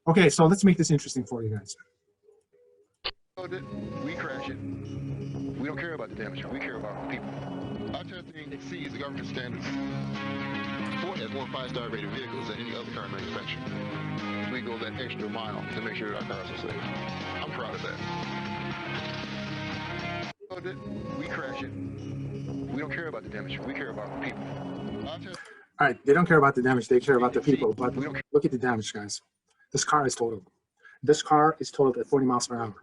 Okay, so let's make this interesting for you guys. We crash it. We don't care about the damage. We care about people. Our testing exceeds the government standards. Ford has more 5-star rated vehicles than any other car manufacturer. We go that extra mile to make sure that our cars are safe. I'm proud of that. We crash it. We don't care about the damage. We care about people. All right, they don't care about the damage. They care about the people. But look at the damage, guys. This car is totaled. This car is totaled at 40 miles per hour.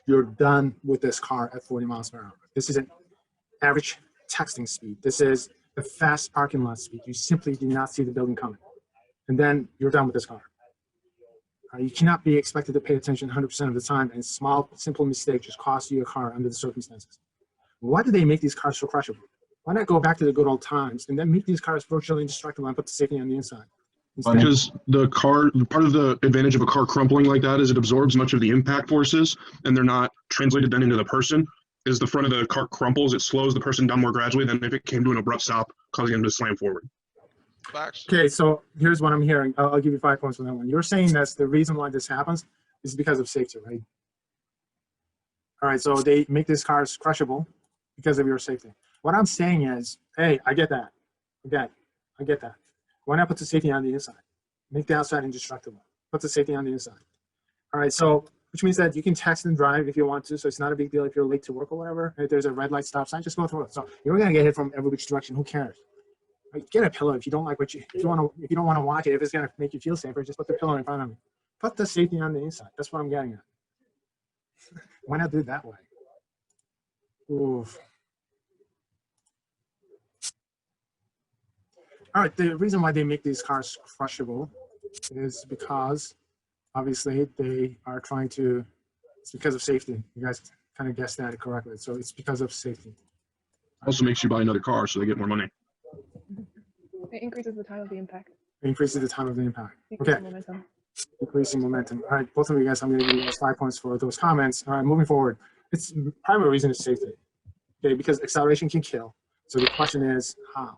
You're done with this car at 40 miles per hour. This is an average texting speed. This is a fast parking lot speed. You simply do not see the building coming. And then you're done with this car. You cannot be expected to pay attention 100% of the time, and small, simple mistake just costs you a car under the circumstances. Why do they make these cars so crushable? Why not go back to the good old times and then make these cars virtually indestructible and put the safety on the inside? Because the car, part of the advantage of a car crumpling like that is it absorbs much of the impact forces, and they're not translated then into the person. As the front of the car crumples, it slows the person down more gradually than if it came to an abrupt stop, causing them to slam forward. Okay, so here's what I'm hearing. I'll give you 5 points for that one. You're saying that the reason why this happens is because of safety, right? All right, so they make these cars crushable because of your safety. What I'm saying is, hey, I get that. Okay, I get that. Why not put the safety on the inside? Make the outside indestructible. Put the safety on the inside. All right, so which means that you can text and drive if you want to, so it's not a big deal if you're late to work or whatever. If there's a red light stop sign, just go through it. So you're gonna get hit from every which direction. Who cares? Like, get a pillow if you don't like what if you don't want to watch it. If it's gonna make you feel safer, just put the pillow in front of me. Put the safety on the inside. That's what I'm getting at. Why not do it that way? Oof. All right, the reason why they make these cars crushable is because obviously they are trying to, it's because of safety. You guys kind of guessed that correctly. So it's because of safety. Also makes you buy another car so they get more money. It increases the time of the impact. It increases the time of the impact. Increasing momentum. Increasing momentum. All right, both of you guys, I'm going to give you guys 5 points for those comments. All right, moving forward. Its primary reason is safety. Okay, because acceleration can kill. So the question is how?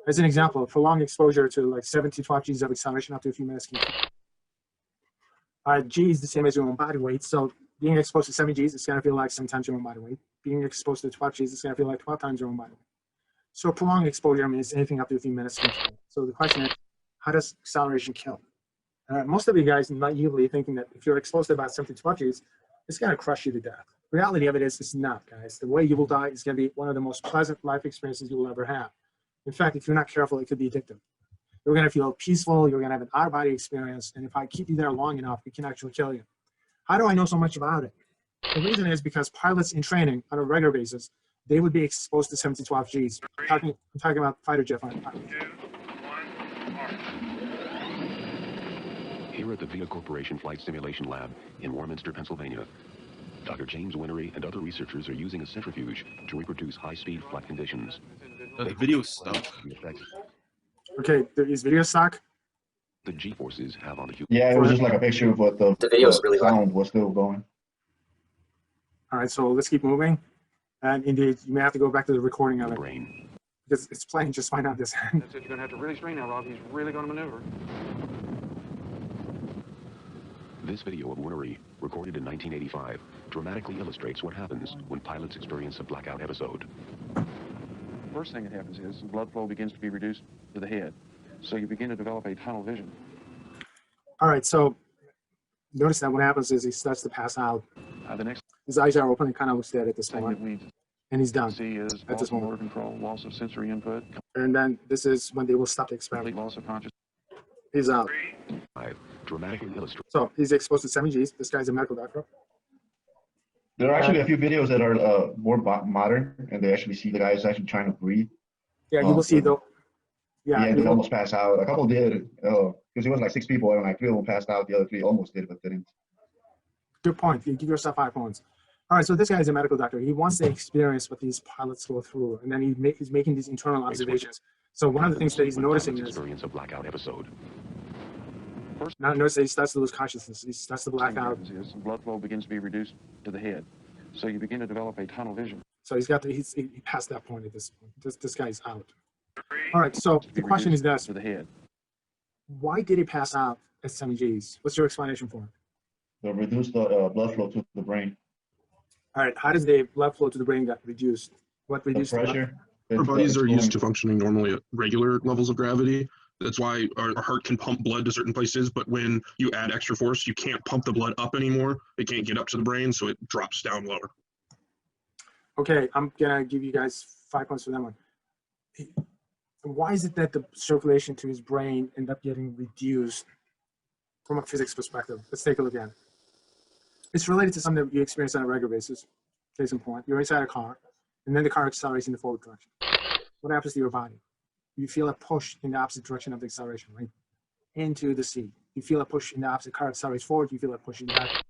As an example, prolonged exposure to like 7 to 12 G's of acceleration up to a few minutes can kill. G is the same as your own body weight. So being exposed to 7 G's, it's going to feel like 7 times your own body weight. Being exposed to 12 G's, it's going to feel like 12 times your own body weight. So prolonged exposure means anything up to a few minutes can kill. So the question is, how does acceleration kill? Most of you guys naively thinking that if you're exposed to about 7 to 12 G's, it's going to crush you to death. The reality of it is it's not, guys. The way you will die is going to be one of the most pleasant life experiences you will ever have. In fact, if you're not careful, it could be addictive. You're going to feel peaceful. You're going to have an out-of-body experience. And if I keep you there long enough, it can actually kill you. How do I know so much about it? The reason is because pilots in training on a regular basis, they would be exposed to 7 to 12 G's. I'm talking about fighter jet pilots. Here at the VIA Corporation Flight Simulation Lab in Warminster, Pennsylvania, Dr. James Winnery and other researchers are using a centrifuge to reproduce high-speed flight conditions. The video stuck. Okay, is video stuck? The G-forces have on the human. Yeah, it was just like a picture, but the video's really sound was still going. All right, so let's keep moving. And indeed, you may have to go back to the recording of it. Brain. Because it's playing just fine on this end. That's it, you're going to have to really strain now, Rob. He's really going to maneuver. This video of Winnery, recorded in 1985, dramatically illustrates what happens when pilots experience a blackout episode. First thing that happens is blood flow begins to be reduced to the head. So you begin to develop a tunnel vision. All right, so notice that what happens is he starts to pass out. The next His eyes are open and kind of looks dead at this thing point. that we And he's done see is at loss this of motor moment. control, loss of sensory input, And then this is when they will stop the complete experiment. loss of consciousness. He's out. Dramatically illustrates. So he's exposed to 7 G's. This guy's a medical doctor. There are actually a few videos that are more modern, and they actually see the guys actually trying to breathe. Yeah, you will see though. Yeah, they almost passed out. A couple did, because it was like 6 people, and like 3 of them passed out. The other 3 almost did, but didn't. Good point. You give yourself 5 points. All right, so this guy is a medical doctor. He wants to experience what these pilots go through, and then he's making these internal observations. So one of the things that he's noticing is experience a blackout episode. now notice that he starts to lose consciousness. He starts to black out. Is blood flow begins to be reduced to the head. So you begin to develop a tunnel vision. So he passed that point at this point. This guy's out. All right, so the question is this. To the head. Why did he pass out at 7 Gs. What's your explanation for it? To reduce the blood flow to the brain. All right, how does the blood flow to the brain get reduced? What The reduced the blood? pressure. Our bodies are it's used to going- functioning normally at regular levels of gravity. That's why our heart can pump blood to certain places, but when you add extra force, you can't pump the blood up anymore. It can't get up to the brain, so it drops down lower. Okay, I'm gonna give you guys 5 points for that one. Why is it that the circulation to his brain end up getting reduced from a physics perspective? Let's take a look at it. It's related to something that you experience on a regular basis. Case in point, you're inside a car, and then the car accelerates in the forward direction. What happens to your body? You feel a push in the opposite direction of the acceleration, right? Into the seat. You feel a push in the opposite, car accelerates forward, you feel a push in the back.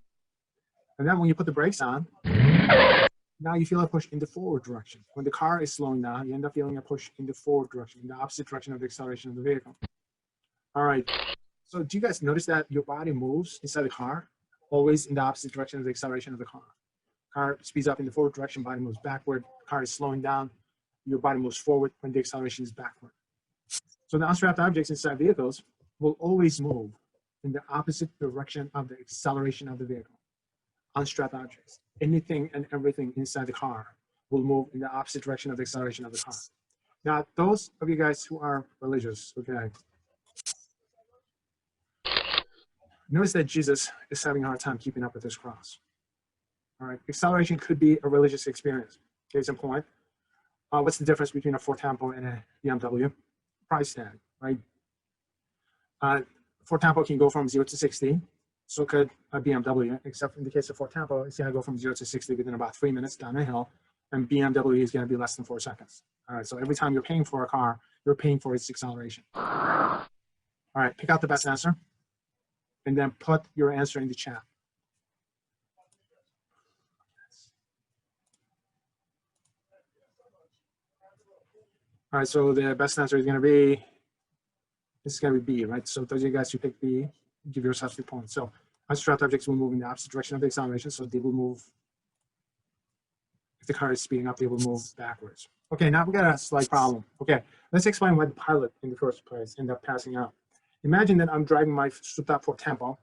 And then when you put the brakes on, now you feel a push in the forward direction. When the car is slowing down, you end up feeling a push in the forward direction, in the opposite direction of the acceleration of the vehicle. All right, so do you guys notice that your body moves inside the car, always in the opposite direction of the acceleration of the car? Car speeds up in the forward direction, body moves backward. Car is slowing down, your body moves forward when the acceleration is backward. So the unstrapped objects inside vehicles will always move in the opposite direction of the acceleration of the vehicle. Unstrapped objects, anything and everything inside the car will move in the opposite direction of the acceleration of the car. Now, those of you guys who are religious, okay, notice that Jesus is having a hard time keeping up with this cross. All right, acceleration could be a religious experience. Case in point, what's the difference between a Ford Tempo and a BMW? Price tag, right? Ford Tempo can go from 0 to 60. So could a BMW, except in the case of Ford Tempo, it's going to go from 0 to 60 within about 3 minutes down a hill, and BMW is going to be less than 4 seconds. All right, so every time you're paying for a car, you're paying for its acceleration. All right, pick out the best answer, and then put your answer in the chat. All right, so the best answer is going to be, this is going to be B, right? So those of you guys who pick B, give yourself 3 points. So unstrapped objects will move in the opposite direction of the acceleration, so they will move, if the car is speeding up, they will move backwards. Okay, now we got a slight problem. Okay, let's explain why the pilot in the first place ended up passing out. Imagine that I'm driving my souped-up Ford Tempo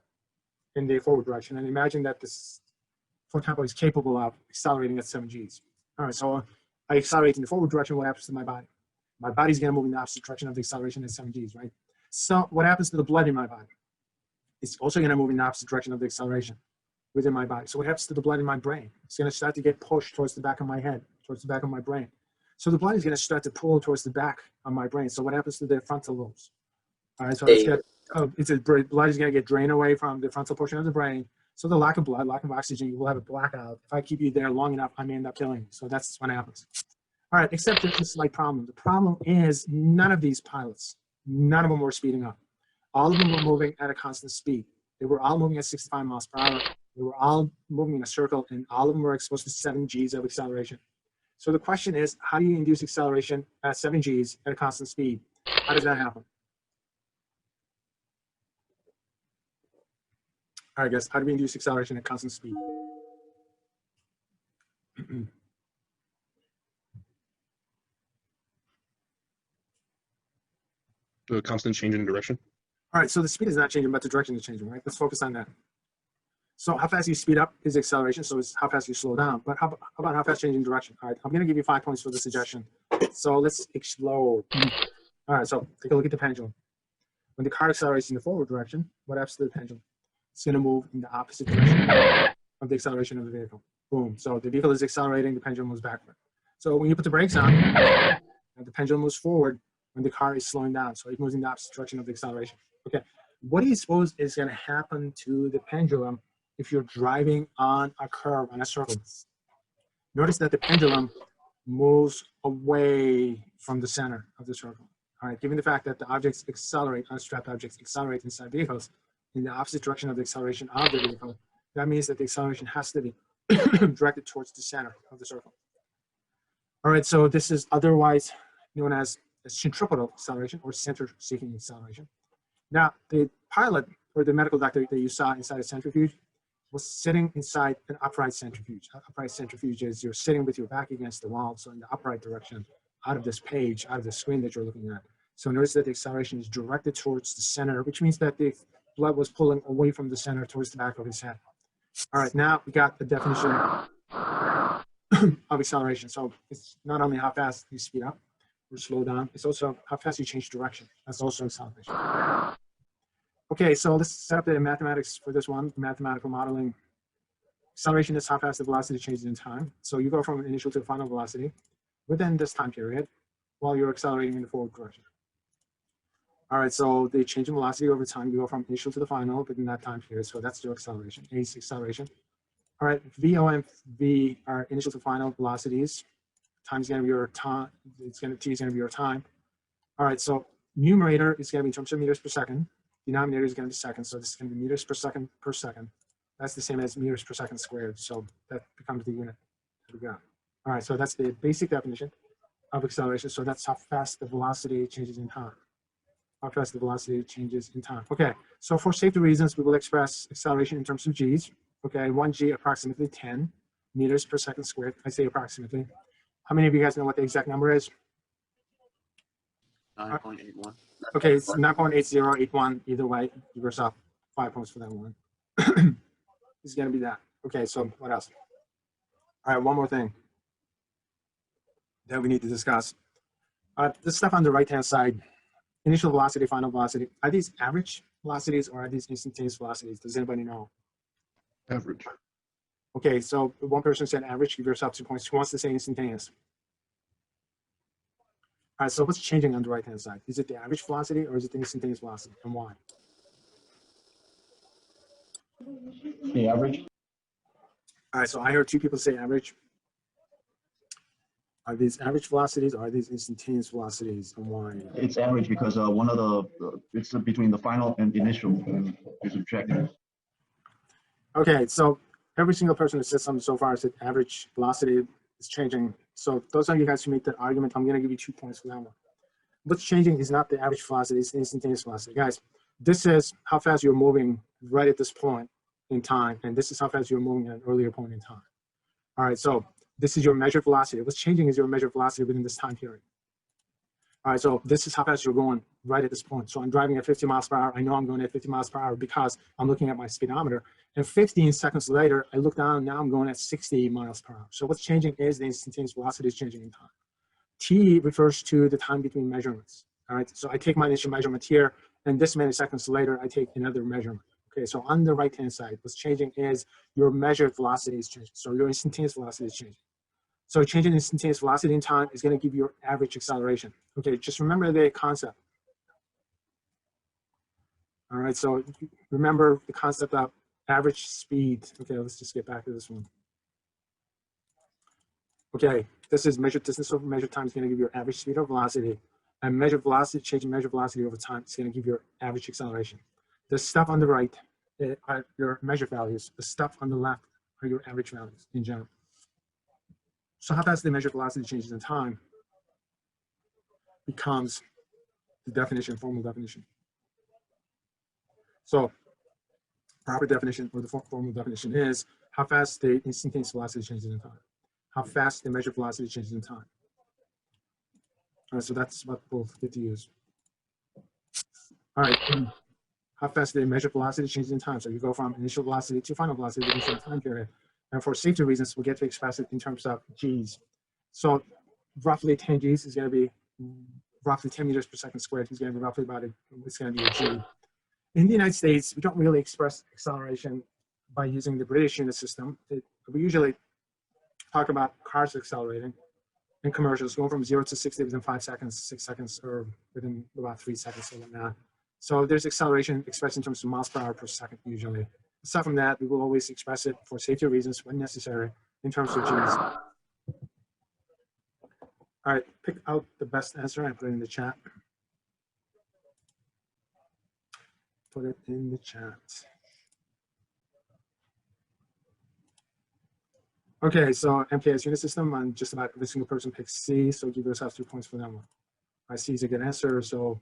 in the forward direction, and imagine that this Ford Tempo is capable of accelerating at 7 Gs. All right, so I accelerate in the forward direction, what happens to my body? My body's gonna move in the opposite direction of the acceleration at 7 Gs, right? So what happens to the blood in my body? It's also gonna move in the opposite direction of the acceleration within my body. So what happens to the blood in my brain? It's gonna start to get pushed towards the back of my head, towards the back of my brain. So the blood is gonna start to pull towards the back of my brain. So what happens to the frontal lobes? All right, so blood is gonna get drained away from the frontal portion of the brain. So the lack of blood, lack of oxygen, you will have a blackout. If I keep you there long enough, I may end up killing you. So that's what happens. All right, except there's a slight problem. The problem is none of these pilots, none of them were speeding up. All of them were moving at a constant speed. They were all moving at 65 miles per hour. They were all moving in a circle, and all of them were exposed to 7 Gs of acceleration. So the question is, how do you induce acceleration at 7 Gs at a constant speed? How does that happen? All right, guys, how do we induce acceleration at constant speed? The constant change in direction. All right, so the speed is not changing, but the direction is changing, right? Let's focus on that. So how fast you speed up is acceleration, so it's how fast you slow down. But how about how fast changing direction? All right, I'm gonna give you 5 points for the suggestion. So let's explode. All right, so take a look at the pendulum. When the car accelerates in the forward direction, what happens to the pendulum? It's gonna move in the opposite direction of the acceleration of the vehicle. Boom, so the vehicle is accelerating, the pendulum moves backward. So when you put the brakes on, the pendulum moves forward when the car is slowing down. So it moves in the opposite direction of the acceleration. Okay, what do you suppose is gonna happen to the pendulum if you're driving on a curve, on a circle? Notice that the pendulum moves away from the center of the circle. All right, given the fact that the objects accelerate, unstrapped objects accelerate inside vehicles in the opposite direction of the acceleration of the vehicle, that means that the acceleration has to be directed towards the center of the circle. All right, so this is otherwise known as centripetal acceleration or center-seeking acceleration. Now, the pilot or the medical doctor that you saw inside a centrifuge was sitting inside an upright centrifuge. An upright centrifuge is you're sitting with your back against the wall, so in the upright direction, out of this page, out of the screen that you're looking at. So notice that the acceleration is directed towards the center, which means that the blood was pulling away from the center towards the back of his head. All right, now we got the definition of acceleration. So it's not only how fast you speed up or slow down, it's also how fast you change direction. That's also acceleration. Okay, so let's set up the mathematics for this one, mathematical modeling. Acceleration is how fast the velocity changes in time. So you go from initial to final velocity within this time period while you're accelerating in the forward direction. All right, so the change in velocity over time, you go from initial to the final within that time period. So that's your acceleration, A is acceleration. All right, VO and V are initial to final velocities. Time is going to be your time. T is going to be your time. All right, so numerator is going to be in terms of meters per second. Denominator is going to be seconds. So this is going to be meters per second per second. That's the same as meters per second squared. So that becomes the unit that we got. All right, so that's the basic definition of acceleration. So that's how fast the velocity changes in time. How fast the velocity changes in time. Okay, so for safety reasons, we will express acceleration in terms of g's. Okay, 1g approximately 10 meters per second squared. I say approximately. How many of you guys know what the exact number is? 9.81. Okay, it's 9.8081. Either way, give yourself 5 points for that one. It's going to be that. Okay, so what else? All right, one more thing that we need to discuss. This stuff on the right-hand side, initial velocity, final velocity. Are these average velocities or are these instantaneous velocities? Does anybody know? Average. Okay, so one person said average, give yourself 2 points. Who wants to say instantaneous? All right, so what's changing on the right-hand side? Is it the average velocity or is it the instantaneous velocity, and why? The average. All right, so I heard two people say average. Are these average velocities or are these instantaneous velocities, and why? It's average because one of the it's between the final and the initial is subtracted. Okay, so every single person who said something so far said average velocity is changing. So those of you guys who make that argument, I'm going to give you 2 points for that one. What's changing is not the average velocity, it's the instantaneous velocity. Guys, this is how fast you're moving right at this point in time, and this is how fast you're moving at an earlier point in time. All right, so this is your measured velocity. What's changing is your measured velocity within this time period. All right, so this is how fast you're going right at this point. So I'm driving at 50 miles per hour. I know I'm going at 50 miles per hour because I'm looking at my speedometer. And 15 seconds later, I look down, now I'm going at 60 miles per hour. So what's changing is the instantaneous velocity is changing in time. T refers to the time between measurements. All right, so I take my initial measurement here, and this many seconds later, I take another measurement. Okay, so on the right-hand side, what's changing is your measured velocity is changing. So your instantaneous velocity is changing. So changing instantaneous velocity in time is going to give you your average acceleration. Okay, just remember the concept. All right, so remember the concept of average speed. Okay, let's just get back to this one. Okay, this is measured distance over measured time is going to give you your average speed or velocity. And measured velocity, changing measured velocity over time is going to give you your average acceleration. The stuff on the right are your measured values. The stuff on the left are your average values in general. So how fast the measured velocity changes in time becomes the definition, formal definition. So proper definition or the formal definition is how fast the instantaneous velocity changes in time. How fast the measured velocity changes in time. All right, so that's what both get to use. All right, how fast the measured velocity changes in time. So you go from initial velocity to final velocity within some time period. And for safety reasons, we get to express it in terms of G's. So roughly 10 G's is going to be roughly 10 meters per second squared. It's going to be roughly about it's going to be a G. In the United States, we don't really express acceleration by using the British unit system. We usually talk about cars accelerating in commercials, going from 0 to 60 within 5 seconds, 6 seconds, or within about 3 seconds or whatnot. So there's acceleration expressed in terms of miles per hour per second usually. Aside from that, we will always express it for safety reasons when necessary in terms of G's. All right, pick out the best answer and put it in the chat. Put it in the chat. Okay, so MKS unit system, and just about every single person picks C, so give yourself 2 points for that one. C is a good answer, so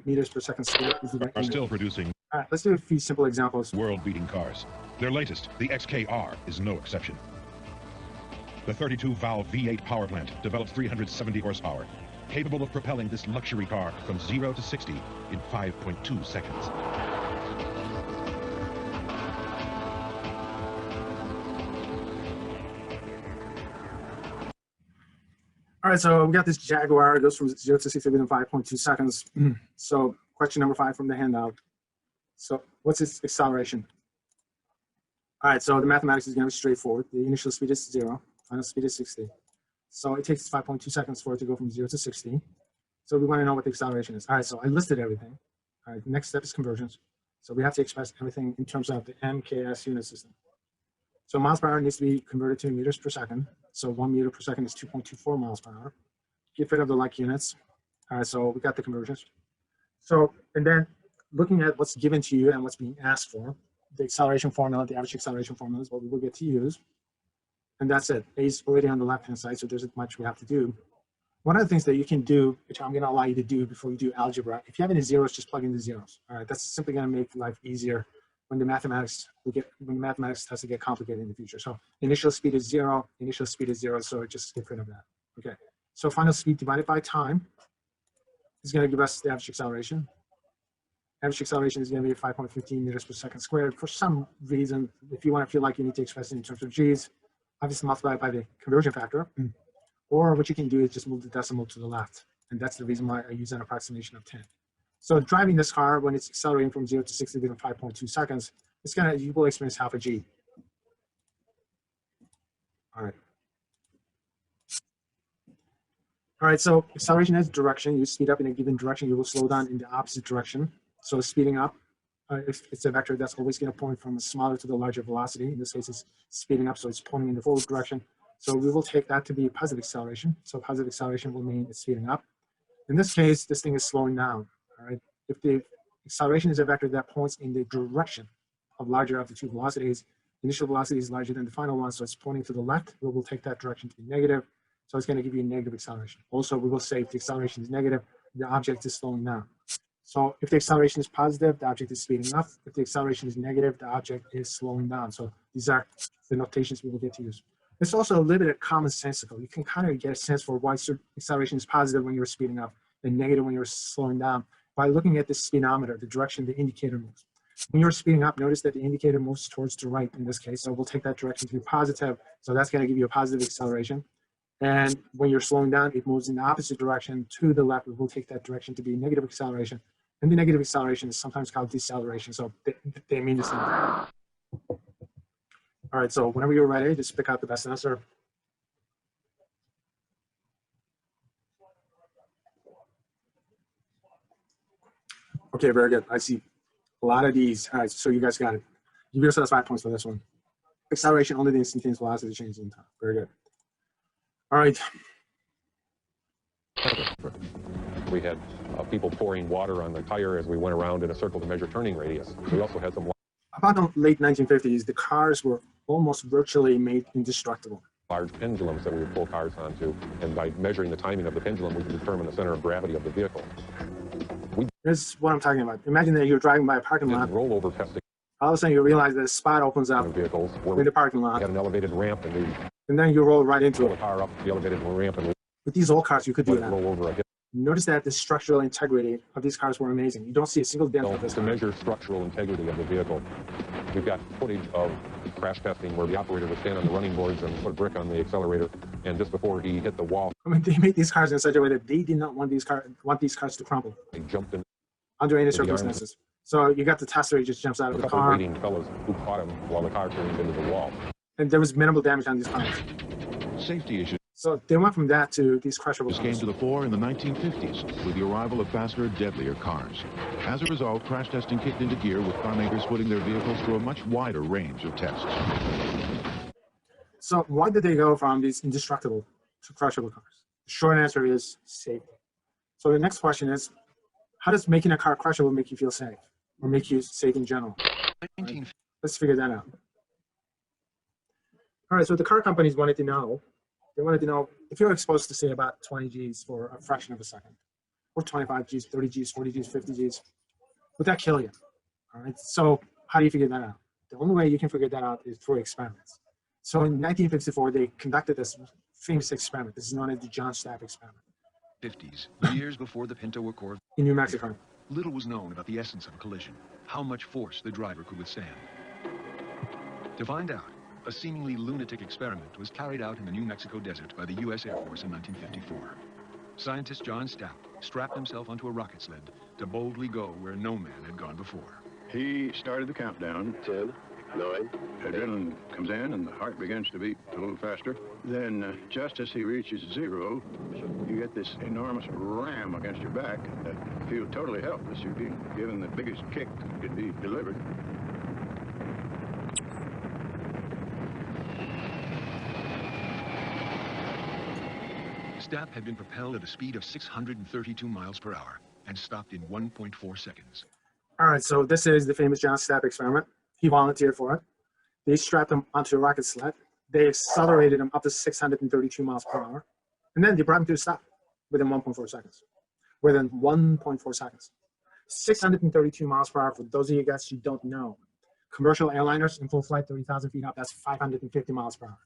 meters per second squared is the right are still producing All right, let's do a few simple examples. world-beating cars. Their latest, the XKR, is no exception. The 32-valve V8 power plant develops 370 horsepower, capable of propelling this luxury car from 0 to 60 in 5.2 seconds. All right, so we got this Jaguar. It goes from 0 to 60 within 5.2 seconds. So question number 5 from the handout. So what's its acceleration? All right, so the mathematics is going to be straightforward. The initial speed is 0, final speed is 60. So it takes 5.2 seconds for it to go from 0 to 60. So we want to know what the acceleration is. All right, so I listed everything. All right, the next step is conversions. So we have to express everything in terms of the MKS unit system. So miles per hour needs to be converted to meters per second. So 1 meter per second is 2.24 miles per hour. Get rid of the like units. All right, so we got the conversions. So, and then looking at what's given to you and what's being asked for, the acceleration formula, the average acceleration formula is what we will get to use. And that's it. A is already on the left-hand side, so there's not much we have to do. One of the things that you can do, which I'm going to allow you to do before you do algebra, if you have any zeros, just plug in the zeros. All right, that's simply going to make life easier when the mathematics starts to get complicated in the future. So initial speed is 0, initial speed is 0, so just get rid of that. Okay, so final speed divided by time is going to give us the average acceleration. Average acceleration is going to be 5.15 meters per second squared. For some reason, if you want to feel like you need to express it in terms of G's, obviously multiply it by the conversion factor. Or what you can do is just move the decimal to the left. And that's the reason why I use an approximation of 10. So driving this car, when it's accelerating from 0 to 60 within 5.2 seconds, you will experience half a G. All right. All right, so acceleration has direction. You speed up in a given direction, you will slow down in the opposite direction. So speeding up, if it's a vector, that's always going to point from a smaller to the larger velocity. In this case, it's speeding up, so it's pointing in the forward direction. So we will take that to be positive acceleration. So positive acceleration will mean it's speeding up. In this case, this thing is slowing down. All right. If the acceleration is a vector that points in the direction of larger of the two velocities, initial velocity is larger than the final one, so it's pointing to the left. We will take that direction to be negative. So it's going to give you a negative acceleration. Also, we will say if the acceleration is negative, the object is slowing down. So if the acceleration is positive, the object is speeding up. If the acceleration is negative, the object is slowing down. So these are the notations we will get to use. It's also a little bit commonsensical. You can kind of get a sense for why acceleration is positive when you're speeding up and negative when you're slowing down by looking at the speedometer, the direction the indicator moves. When you're speeding up, notice that the indicator moves towards the right in this case. So we'll take that direction to be positive. So that's going to give you a positive acceleration. And when you're slowing down, it moves in the opposite direction to the left. We'll take that direction to be negative acceleration. And the negative acceleration is sometimes called deceleration. So they mean the same thing. All right, so whenever you're ready, just pick out the best answer. Okay, very good. I see a lot of these. All right, so you guys got it. Give yourselves 5 points for this one. Acceleration, only the instantaneous velocity changes in time. Very good. All right. We had people pouring water on the tire as we went around in a circle to measure turning radius. We also had some about the late 1950s, the cars were almost virtually made indestructible. Large pendulums that we would pull cars onto, and by measuring the timing of the pendulum, we could determine the center of gravity of the vehicle. This is what I'm talking about. Imagine that you're driving by a parking lot. Rollover testing. All of a sudden, you realize that a spot opens up vehicles in the parking lot. We had an elevated ramp, and then you roll right into the car up the elevated ramp, and with these old cars, you could do that. Roll over again. Notice that the structural integrity of these cars were amazing. You don't see a single dent of this. To measure structural integrity of the vehicle, we've got footage of crash testing where the operator would stand on the running boards and put a brick on the accelerator, and just before he hit the wall, I mean, they made these cars in such a way that they did not want these cars to crumple. They jumped in under any circumstances. So you got the tester, he just jumps out of the car. Waiting fellows who caught him while the car turned into the wall. And there was minimal damage on these cars. Safety issues. So they went from that to these crushable cars. Came to the fore in the 1950s with the arrival of faster, deadlier cars. As a result, crash testing kicked into gear with car makers putting their vehicles through a much wider range of tests. So why did they go from these indestructible to crushable cars? The short answer is safety. So the next question is, how does making a car crushable make you feel safe or make you safe in general? Right? Let's figure that out. All right, so the car companies wanted to know if you're exposed to, say, about 20 Gs for a fraction of a second, or 25 Gs, 30 Gs, 40 Gs, 50 Gs, would that kill you? All right, so how do you figure that out? The only way you can figure that out is through experiments. So in 1954, they conducted this famous experiment. This is known as the John Stapp experiment. 50s, years before the Pinto Accord, in New Mexico. little was known about the essence of a collision, how much force the driver could withstand. To find out, a seemingly lunatic experiment was carried out in the New Mexico desert by the U.S. Air Force in 1954. Scientist John Stapp strapped himself onto a rocket sled to boldly go where no man had gone before. He started the countdown. 10, 9. Adrenaline comes in and the heart begins to beat a little faster. Then, just as he reaches 0, you get this enormous ram against your back. You feel totally helpless. You're being given the biggest kick that could be delivered. Stapp had been propelled at a speed of 632 miles per hour and stopped in 1.4 seconds. All right, so this is the famous John Stapp experiment. He volunteered for it. They strapped him onto a rocket sled. They accelerated him up to 632 miles per hour. And then they brought him to a stop within 1.4 seconds. Within 1.4 seconds. 632 miles per hour, for those of you guys who don't know. Commercial airliners in full flight, 30,000 feet up, that's 550 miles per hour.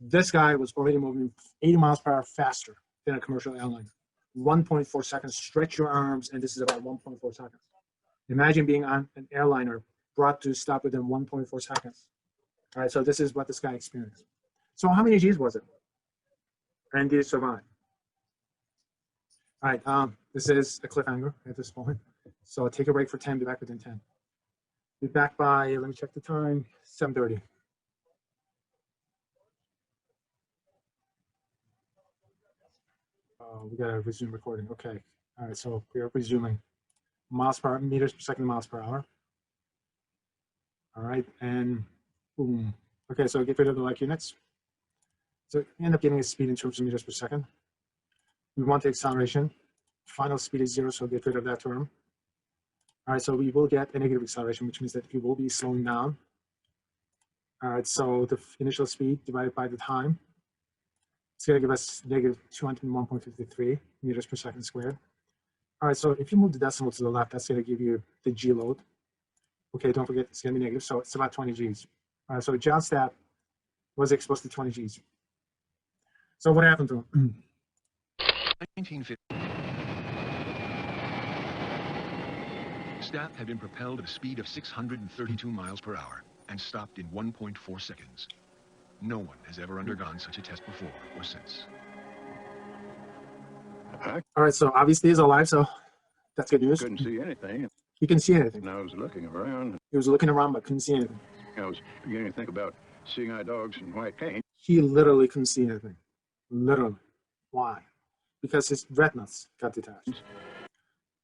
This guy was already moving 80 miles per hour faster than a commercial airliner. 1.4 seconds, stretch your arms, and this is about 1.4 seconds. Imagine being on an airliner brought to a stop within 1.4 seconds. All right, so this is what this guy experienced. So how many G's was it? And did it survive? All right, this is a cliffhanger at this point. So take a break for 10, be back within 10. Be back by, let me check the time, 7:30. We gotta resume recording, okay. All right, so we are resuming. Miles per hour, meters per second, miles per hour. All right, and boom. Okay, so get rid of the like units. So you end up getting a speed in terms of meters per second. We want the acceleration. Final speed is 0, so get rid of that term. All right, so we will get a negative acceleration, which means that we will be slowing down. All right, so the initial speed divided by the time, it's going to give us negative 201.53 meters per second squared. All right, so if you move the decimal to the left, that's going to give you the G load. Okay, don't forget it's going to be negative, so it's about 20 Gs. All right, so John Stapp was exposed to 20 Gs. So what happened to him? 1950. Stapp had been propelled at a speed of 632 miles per hour and stopped in 1.4 seconds. No one has ever undergone such a test before or since. All right, so obviously he's alive, so that's good news. Couldn't see anything. He couldn't see anything. And I was looking around. He was looking around but couldn't see anything. I was beginning to think about seeing-eye dogs and white paint. He literally couldn't see anything. Literally. Why? Because his retinas got detached. Is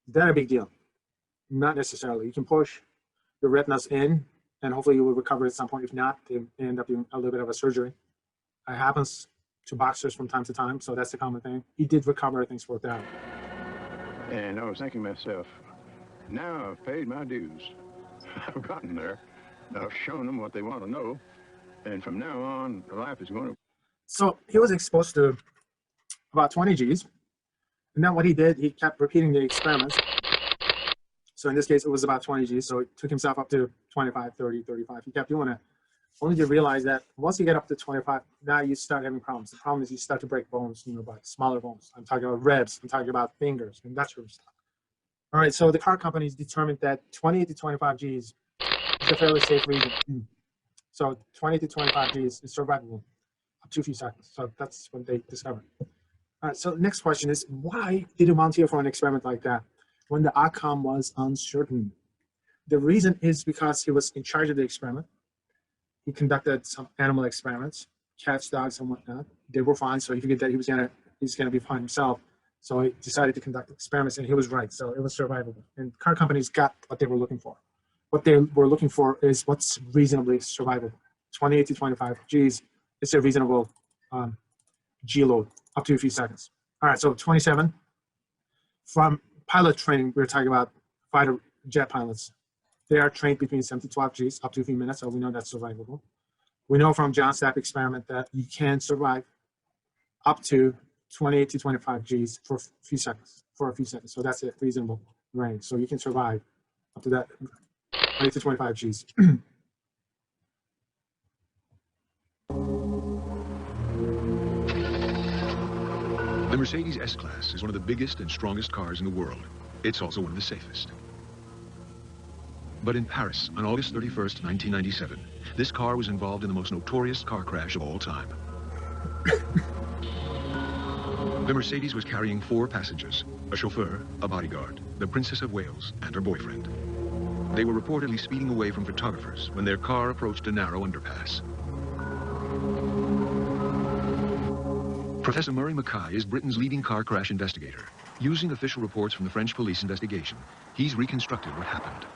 that a big deal? Not necessarily. You can push your retinas in, and hopefully you will recover at some point. If not, they end up doing a little bit of a surgery. It happens to boxers from time to time, so that's a common thing. He did recover, things worked out. And I was thinking to myself, now I've paid my dues. I've gotten there. I've shown them what they want to know. And from now on, life is going to... So he was exposed to about 20 Gs. And then what he did, he kept repeating the experiments. So in this case, it was about 20 Gs. So he took himself up to 25, 30, 35. He kept doing it. Only to realize that once you get up to 25, now you start having problems. The problem is you start to break bones in your body, smaller bones. I'm talking about ribs. I'm talking about fingers and that sort of stuff. All right, so the car companies determined that 20 to 25 Gs is a fairly safe region. So 20 to 25 Gs is survivable up to a few seconds. So that's what they discovered. All right, so the next question is, why did he volunteer for an experiment like that when the outcome was uncertain? The reason is because he was in charge of the experiment. He conducted some animal experiments, cats, dogs, and whatnot. They were fine, so he figured that he's gonna be fine himself. So he decided to conduct experiments, and he was right. So it was survivable. And car companies got what they were looking for. What they were looking for is what's reasonably survivable. 28 to 25 Gs is a reasonable G load up to a few seconds. All right, so 27. From pilot training, we were talking about fighter jet pilots. They are trained between 7 to 12 Gs up to a few minutes, so we know that's survivable. We know from John Stapp experiment that you can survive up to 28 to 25 Gs for a few seconds. So that's a reasonable range. So you can survive up to that 20 to 25 Gs. The Mercedes S-Class is one of the biggest and strongest cars in the world. It's also one of the safest. But in Paris, on August 31st, 1997, this car was involved in the most notorious car crash of all time. The Mercedes was carrying 4 passengers, a chauffeur, a bodyguard, the Princess of Wales, and her boyfriend. They were reportedly speeding away from photographers when their car approached a narrow underpass. Professor Murray Mackay is Britain's leading car crash investigator. Using official reports from the French police investigation, he's reconstructed what happened.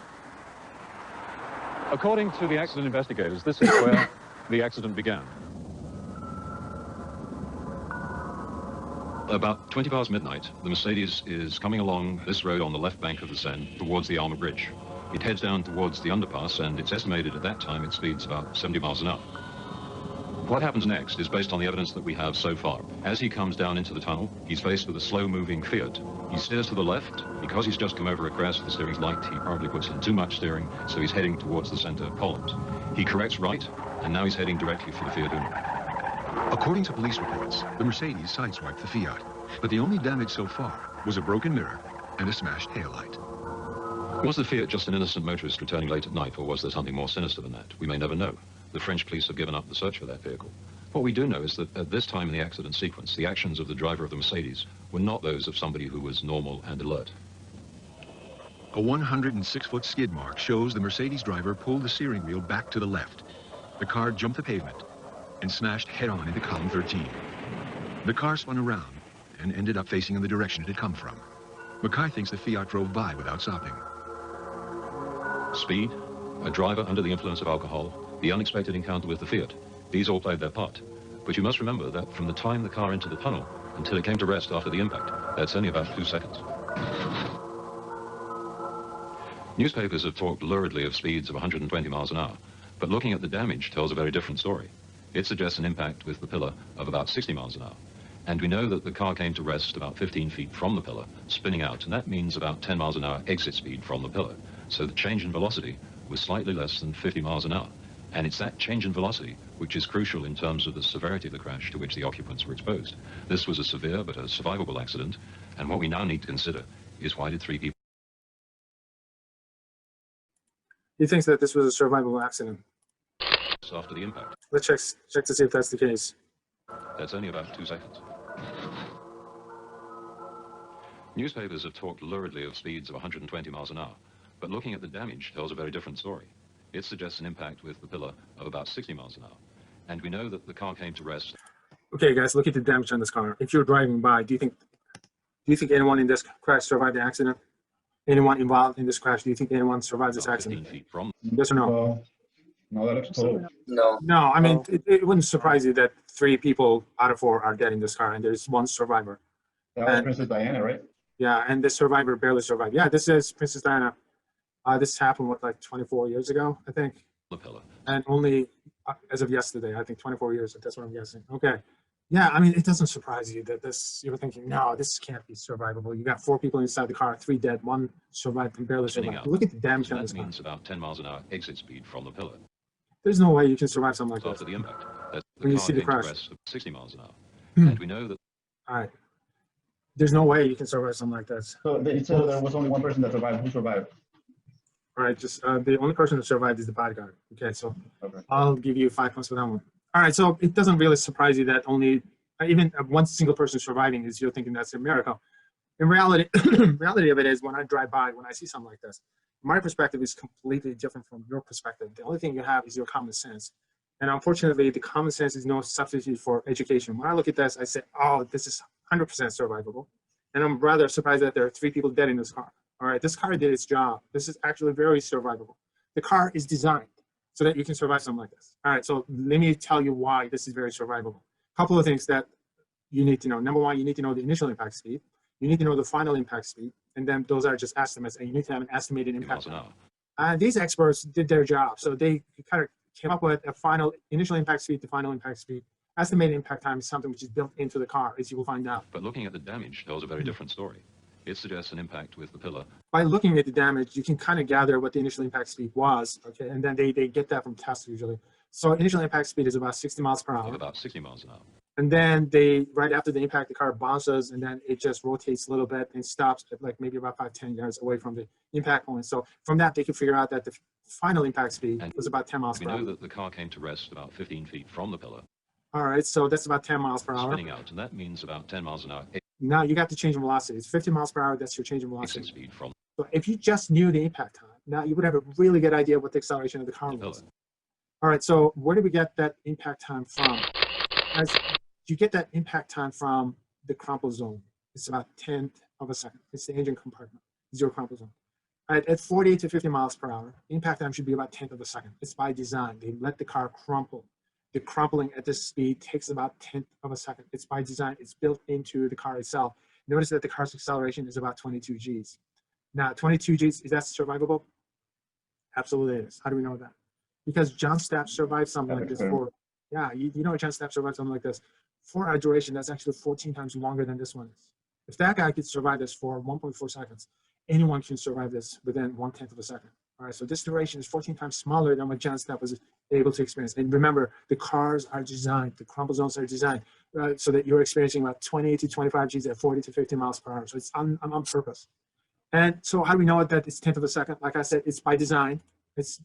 According to the accident investigators, this is where the accident began. About 20 past midnight, the Mercedes is coming along this road on the left bank of the Seine towards the Alma Bridge. It heads down towards the underpass, and it's estimated at that time it speeds about 70 miles an hour. What happens next is based on the evidence that we have so far. As he comes down into the tunnel, he's faced with a slow-moving Fiat. He steers to the left. Because he's just come over a crest, the steering's light, he probably puts in too much steering, so he's heading towards the center columns. He corrects right, and now he's heading directly for the Fiat Uno. According to police reports, the Mercedes sideswiped the Fiat, but the only damage so far was a broken mirror and a smashed taillight. Was the Fiat just an innocent motorist returning late at night, or was there something more sinister than that? We may never know. The French police have given up the search for that vehicle. What we do know is that at this time in the accident sequence, the actions of the driver of the Mercedes were not those of somebody who was normal and alert. A 106-foot skid mark shows the Mercedes driver pulled the steering wheel back to the left. The car jumped the pavement and smashed head-on into column 13. The car spun around and ended up facing in the direction it had come from. Mackay thinks the Fiat drove by without stopping. Speed, a driver under the influence of alcohol, the unexpected encounter with the Fiat, these all played their part. But you must remember that from the time the car entered the tunnel until it came to rest after the impact, that's only about 2 seconds. Newspapers have talked luridly of speeds of 120 miles an hour, but looking at the damage tells a very different story. It suggests an impact with the pillar of about 60 miles an hour. And we know that the car came to rest about 15 feet from the pillar, spinning out, and that means about 10 miles an hour exit speed from the pillar. So the change in velocity was slightly less than 50 miles an hour. And it's that change in velocity which is crucial in terms of the severity of the crash to which the occupants were exposed. This was a severe but a survivable accident, and what we now need to consider is why did 3 people... He thinks that this was a survivable accident. After the impact. Let's check to see if that's the case. That's only about 2 seconds. Newspapers have talked luridly of speeds of 120 miles an hour, but looking at the damage tells a very different story. It suggests an impact with the pillar of about 60 miles an hour. And we know that the car came to rest. Okay, guys, look at the damage on this car. If you're driving by, do you think anyone in this crash survived the accident? Anyone involved in this crash, do you think anyone survived this accident? 15 feet from... Yes or no? No, that looks total. No, I mean, it wouldn't surprise you that 3 people out of 4 are dead in this car, and there's 1 survivor. That was Princess Diana, right? Yeah, and the survivor barely survived. Yeah, this is Princess Diana. This happened, what, like 24 years ago, I think? The pillar. And only as of yesterday, I think 24 years, that's what I'm guessing. Okay. Yeah, I mean, it doesn't surprise you that you're thinking, no, this can't be survivable. You got 4 people inside the car, 3 dead, 1 survived and barely survived. Look at the damage on this car. That means about 10 miles an hour exit speed from the pillar. There's no way you can survive something like After that. the impact, When you see the crash. 60 miles an hour. And we know that... All right. There's no way you can survive something like that. So it said there was only 1 person that survived. Who survived? All right, just the only person that survived is the bodyguard. Okay, so I'll give you 5 points for that one. All right, so it doesn't really surprise you that only even 1 single person surviving is you're thinking that's a miracle. In reality, reality of it is when I drive by, when I see something like this, my perspective is completely different from your perspective. The only thing you have is your common sense. And unfortunately, the common sense is no substitute for education. When I look at this, I say, oh, this is 100% survivable. And I'm rather surprised that there are 3 people dead in this car. All right, this car did its job. This is actually very survivable. The car is designed so that you can survive something like this. All right, so let me tell you why this is very survivable. A couple of things that you need to know. Number 1, you need to know the initial impact speed. You need to know the final impact speed. And then those are just estimates, and you need to have an estimated impact. These experts did their job. So they kind of came up with a final initial impact speed to final impact speed. Estimated impact time is something which is built into the car, as you will find out. But looking at the damage tells a very different story. It suggests an impact with the pillar. By looking at the damage, you can kind of gather what the initial impact speed was, okay? And then they get that from tests usually. So initial impact speed is about 60 miles per Of hour. about 60 miles an hour. And then right after the impact, the car bounces and then it just rotates a little bit and stops at like maybe about 5-10 yards away from the impact point. So from that, they can figure out that the final impact speed was about 10 miles We per hour. know that the car came to rest about 15 feet from the pillar. All right, so that's about 10 miles per hour. Spinning out, and that means about 10 miles an hour. Now you got the change in velocity. It's 50 miles per hour. That's your change in velocity. Exit speed from So if you just knew the impact time, now you would have a really good idea what the acceleration of the car the pillar. was. All right, so where did we get that impact time from? As you get that impact time from the crumple zone. It's about 1/10 of a second. It's the engine compartment, zero crumple zone. All right, at 40 to 50 miles per hour, impact time should be about 1/10 of a second. It's by design. They let the car crumple. The crumpling at this speed takes about 1/10 of a second. It's by design. It's built into the car itself. Notice that the car's acceleration is about 22 Gs. Now, 22 Gs, is that survivable? Absolutely it is. How do we know that? Because John Stapp survived something like this for, yeah, you know John Stapp survived something like this for a duration that's actually 14 times longer than this one is. If that guy could survive this for 1.4 seconds, anyone can survive this within 1/10 of a second. All right, so this duration is 14 times smaller than what John Stapp was able to experience. And remember, the cars are designed, the crumple zones are designed so that you're experiencing about 20 to 25 Gs at 40 to 50 miles per hour. So it's on purpose. And so how do we know that it's 1/10 of a second? Like I said, it's by design. It's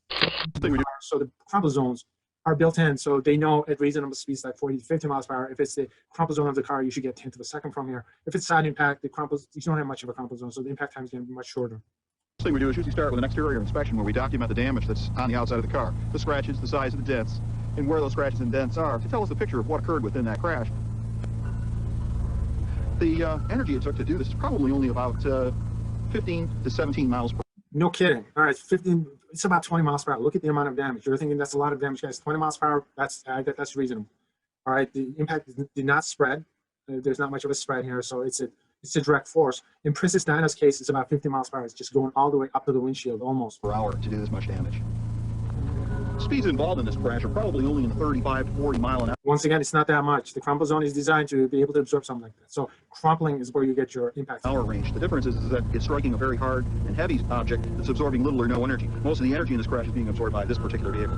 so the crumple zones are built in, so they know at reasonable speeds like 40 to 50 miles per hour. If it's the crumple zone of the car, you should get 1/10 of a second from here. If it's side impact, the crumples, you don't have much of a crumple zone, so the impact time is going to be much shorter. First thing we do is usually start with an exterior inspection where we document the damage that's on the outside of the car, the scratches, the size of the dents, and where those scratches and dents are to tell us the picture of what occurred within that crash. The energy it took to do this is probably only about 15 to 17 miles per hour. No kidding. All right, 15. It's about 20 miles per hour. Look at the amount of damage. You're thinking that's a lot of damage, guys. 20 miles per hour. That's reasonable. All right. The impact did not spread. There's not much of a spread here, so it's a direct force. In Princess Diana's case, it's about 50 miles per hour. It's just going all the way up to the windshield, almost per hour to do this much damage. Speeds involved in this crash are probably only in the 35 to 40 mile an hour. Once again, it's not that much. The crumple zone is designed to be able to absorb something like that. So crumpling is where you get your impact. Hour range. The difference is that it's striking a very hard and heavy object that's absorbing little or no energy. Most of the energy in this crash is being absorbed by this particular vehicle.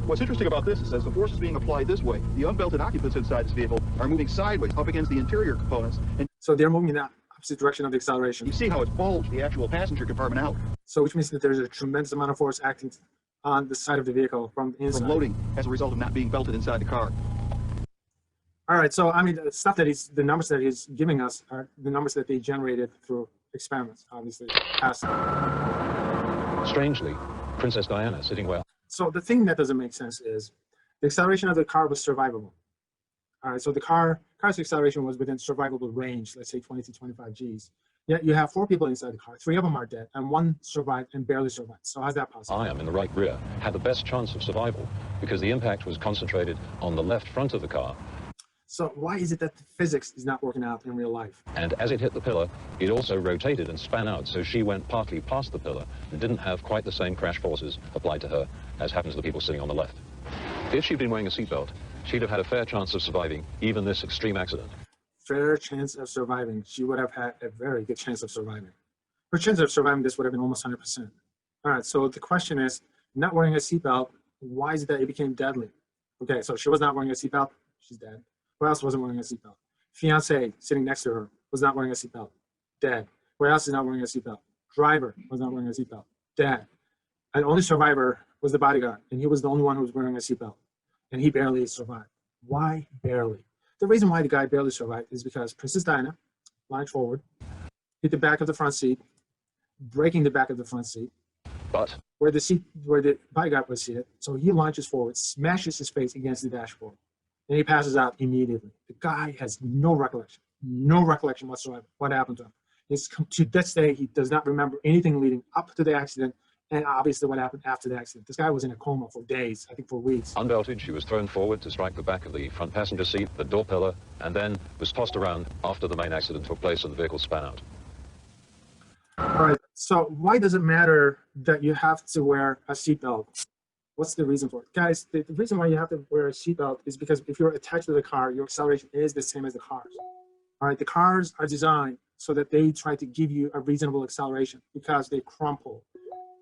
What's interesting about this is as the force is being applied this way, the unbelted occupants inside this vehicle are moving sideways up against the interior components. And so they're moving in the opposite direction of the acceleration. You see how it's bulged the actual passenger compartment out. So which means that there's a tremendous amount of force acting on the side of the vehicle from the inside. From loading as a result of not being belted inside the car. All right, so I mean, the stuff that the numbers that he's giving us are the numbers that they generated through experiments, obviously. Strangely, Princess Diana sitting well. So the thing that doesn't make sense is the acceleration of the car was survivable. All right, so the car's acceleration was within survivable range, let's say 20 to 25 Gs. Yet you have 4 people inside the car, 3 of them are dead, and 1 survived and barely survived. So how's that possible? I am in the right rear, had the best chance of survival because the impact was concentrated on the left front of the car. So why is it that the physics is not working out in real life? And as it hit the pillar, it also rotated and span out, so she went partly past the pillar and didn't have quite the same crash forces applied to her as happens to the people sitting on the left. If she'd been wearing a seatbelt, she'd have had a fair chance of surviving even this extreme accident. Fair chance of surviving. She would have had a very good chance of surviving. Her chance of surviving this would have been almost 100%. All right, so the question is, not wearing a seatbelt, why is it that it became deadly? Okay, so she was not wearing a seatbelt, she's dead. Who else wasn't wearing a seatbelt? Fiancé sitting next to her was not wearing a seatbelt, dead. Who else is not wearing a seatbelt? Driver was not wearing a seatbelt, dead. And only survivor was the bodyguard, and he was the only one who was wearing a seatbelt, and he barely survived. Why barely? The reason why the guy barely survived is because Princess Diana launched forward, hit the back of the front seat, breaking the back of the front seat, but where the bodyguard was seated. So he launches forward, smashes his face against the dashboard, and he passes out immediately. The guy has no recollection whatsoever what happened to him. To this day, he does not remember anything leading up to the accident, and obviously what happened after the accident. This guy was in a coma for days, I think for weeks. Unbelted, she was thrown forward to strike the back of the front passenger seat, the door pillar, and then was tossed around after the main accident took place and the vehicle span out. All right, so why does it matter that you have to wear a seatbelt? What's the reason for it? Guys, the reason why you have to wear a seatbelt is because if you're attached to the car, your acceleration is the same as the cars. All right, the cars are designed so that they try to give you a reasonable acceleration because they crumple.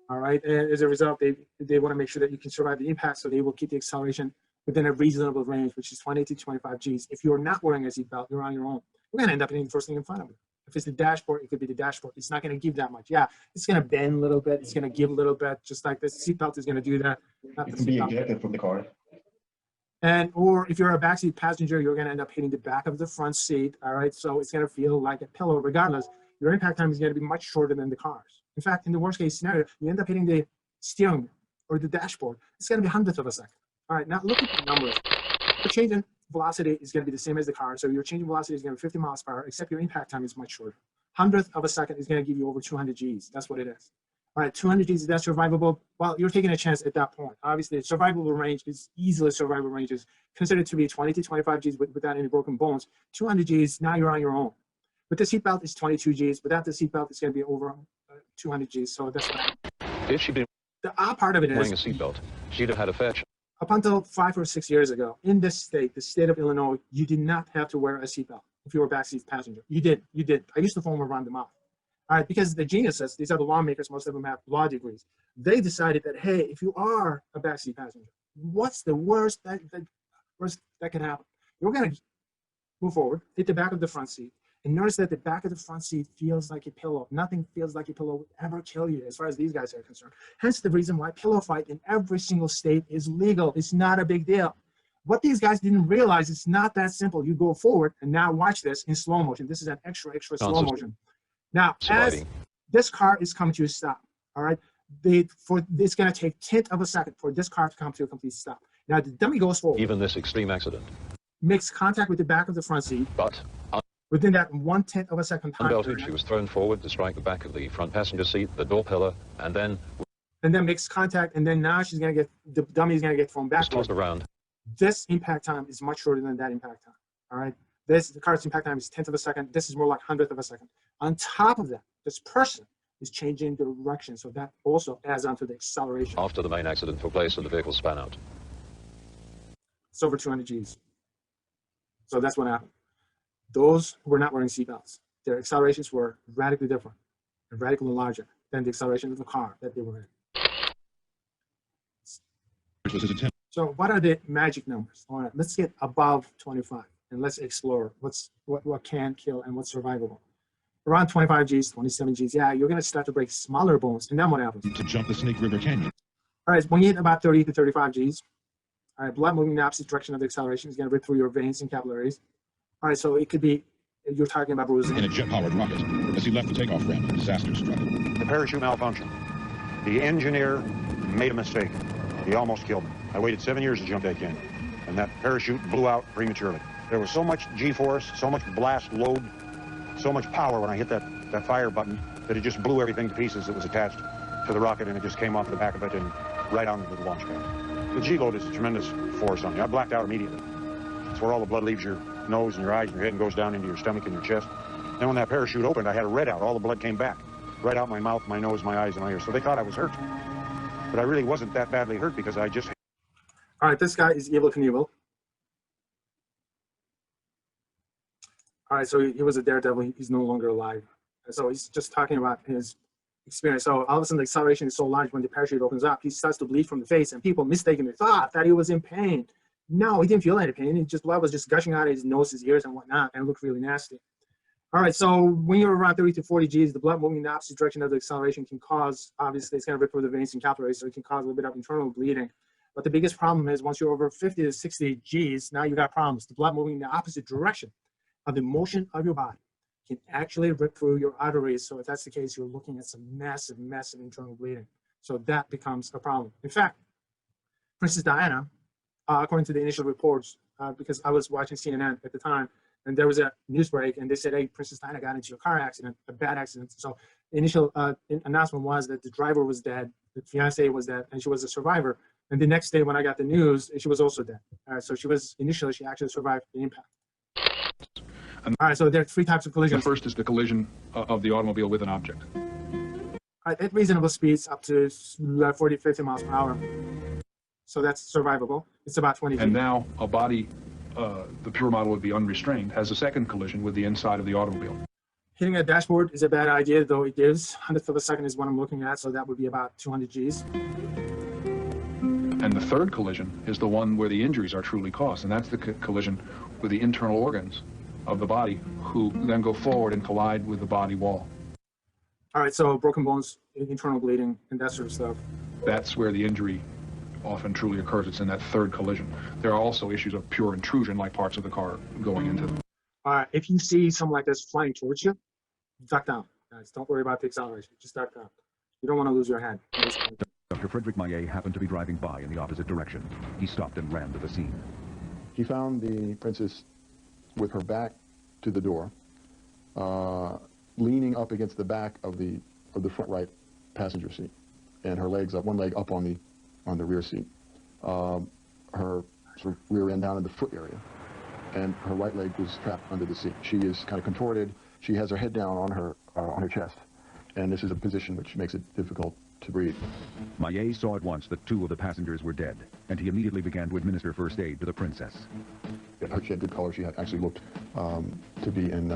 All right, and as a result, they want to make sure that you can survive the impact, so they will keep the acceleration within a reasonable range, which is 20 to 25 Gs. If you're not wearing a seatbelt, you're on your own. You're going to end up hitting the first thing in front of you. If it's the dashboard, it could be the dashboard. It's not going to give that much. Yeah, it's going to bend a little bit. It's going to give a little bit, just like this. Seatbelt is going to do that. You can be ejected from the car. And or if you're a backseat passenger, you're going to end up hitting the back of the front seat. All right, so it's going to feel like a pillow regardless. Your impact time is going to be much shorter than the cars. In fact, in the worst case scenario, you end up hitting the steering wheel or the dashboard. It's going to be hundredth of a second. All right, now look at the numbers. The change in velocity is going to be the same as the car. So your change in velocity is going to be 50 miles per hour, except your impact time is much shorter. Hundredth of a second is going to give you over 200 Gs. That's what it is. All right, 200 Gs, is that survivable? Well, you're taking a chance at that point. Obviously, the survivable range is easily survivable ranges, considered to be 20 to 25 Gs without any broken bones. 200 Gs, now you're on your own. With the seatbelt, it's 22 Gs. Without the seatbelt, it's going to be over 200 Gs. So that's what If she'd been the odd part of it wearing a is, seatbelt, she'd have had a fair chance. up until 5 or 6 years ago, in this state, the state of Illinois, you did not have to wear a seatbelt if you were a backseat passenger. You did. I used to foam around the mouth. All right, because the geniuses, these are the lawmakers, most of them have law degrees. They decided that, hey, if you are a backseat passenger, what's the worst that can happen? You're going to move forward, hit the back of the front seat, and notice that the back of the front seat feels like a pillow. Nothing feels like a pillow would ever kill you as far as these guys are concerned. Hence the reason why pillow fight in every single state is legal. It's not a big deal. What these guys didn't realize, it's not that simple. You go forward, and now watch this in slow motion. This is an extra slow motion. Now, as this car is coming to a stop, all right, it's going to take 1/10 of a second for this car to come to a complete stop. Now, the dummy goes forward. Even this extreme accident. Makes contact with the back of the front seat. But within that 1/10 of a second time unbelted, she was thrown forward to strike the back of the front passenger seat, the door pillar, and then makes contact, and then now she's going to get, the dummy is going to get thrown back. tossed around. This impact time is much shorter than that impact time, all right? The car's impact time is 1/10 of a second. This is more like 100th of a second. On top of that, this person is changing direction, so that also adds on to the acceleration. After the main accident took place and the vehicle span out. It's over 200 Gs. So that's what happened. Those who were not wearing seatbelts, their accelerations were radically different and radically larger than the acceleration of the car that they were in. So what are the magic numbers? All right, let's get above 25 and let's explore what can kill and what's survivable. Around 25 Gs, 27 Gs, yeah, you're going to start to break smaller bones, and then what happens? To jump the Snake River Canyon. All right, when you hit about 30 to 35 Gs, all right, blood moving in the opposite direction of the acceleration is going to rip through your veins and capillaries. All right, so it could be, you're talking about bruising. In a jet-powered rocket, as he left the takeoff ramp, disaster struck. The parachute malfunctioned. The engineer made a mistake. He almost killed me. I waited 7 years to jump that canyon, and that parachute blew out prematurely. There was so much G-force, so much blast load, so much power when I hit that fire button that it just blew everything to pieces that was attached to the rocket, and it just came off the back of it and right onto the launch pad. The G-load is a tremendous force on you. I blacked out immediately. It's where all the blood leaves your nose and your eyes and your head and goes down into your stomach and your chest. Then when that parachute opened, I had a red out. All the blood came back, right out my mouth, my nose, my eyes, and my ears. So they thought I was hurt. But I really wasn't that badly hurt because I just... All right, this guy is Evel Knievel. All right, so he was a daredevil. He's no longer alive. So he's just talking about his experience. So all of a sudden, the acceleration is so large when the parachute opens up, he starts to bleed from the face, and people mistakenly thought that he was in pain. No, he didn't feel any pain. Blood was just gushing out of his nose, his ears, and whatnot, and it looked really nasty. All right, so when you're around 30 to 40 Gs, the blood moving in the opposite direction of the acceleration can cause, obviously, it's going to rip through the veins and capillaries, so it can cause a little bit of internal bleeding. But the biggest problem is once you're over 50 to 60 Gs, now you got problems. The blood moving in the opposite direction of the motion of your body can actually rip through your arteries. So if that's the case, you're looking at some massive, massive internal bleeding. So that becomes a problem. In fact, Princess Diana, according to the initial reports, because I was watching CNN at the time, and there was a news break, and they said, hey, Princess Diana got into a car accident, a bad accident. So the initial announcement was that the driver was dead, the fiancé was dead, and she was a survivor. And the next day when I got the news, she was also dead. So she actually survived the impact. All right, so there are 3 types of collisions. The first is the collision of the automobile with an object. All right, at reasonable speeds, up to 40, 50 miles per hour. So that's survivable. It's about 20 feet. And now a body, the pure model would be unrestrained, has a second collision with the inside of the automobile. Hitting a dashboard is a bad idea, though it gives 100th of a second is what I'm looking at, so that would be about 200 Gs. And the third collision is the one where the injuries are truly caused, and that's the collision with the internal organs of the body, who then go forward and collide with the body wall. All right, so broken bones, internal bleeding, and that sort of stuff. That's where the injury often truly occurs. It's in that third collision. There are also issues of pure intrusion, like parts of the car going into them. If you see something like this flying towards you, duck down, guys. Don't worry about the acceleration. Just duck down. You don't want to lose your head. Dr. Frederick Maillet happened to be driving by in the opposite direction. He stopped and ran to the scene. He found the princess with her back to the door, leaning up against the back of the front right passenger seat, and her legs up, one leg up on the rear seat. Her sort of rear end down in the foot area, and her right leg was trapped under the seat. She is kind of contorted. She has her head down on her chest, and this is a position which makes it difficult to breathe. Maillet saw at once that 2 of the passengers were dead, and he immediately began to administer first aid to the princess. She had good color. She had actually looked to be in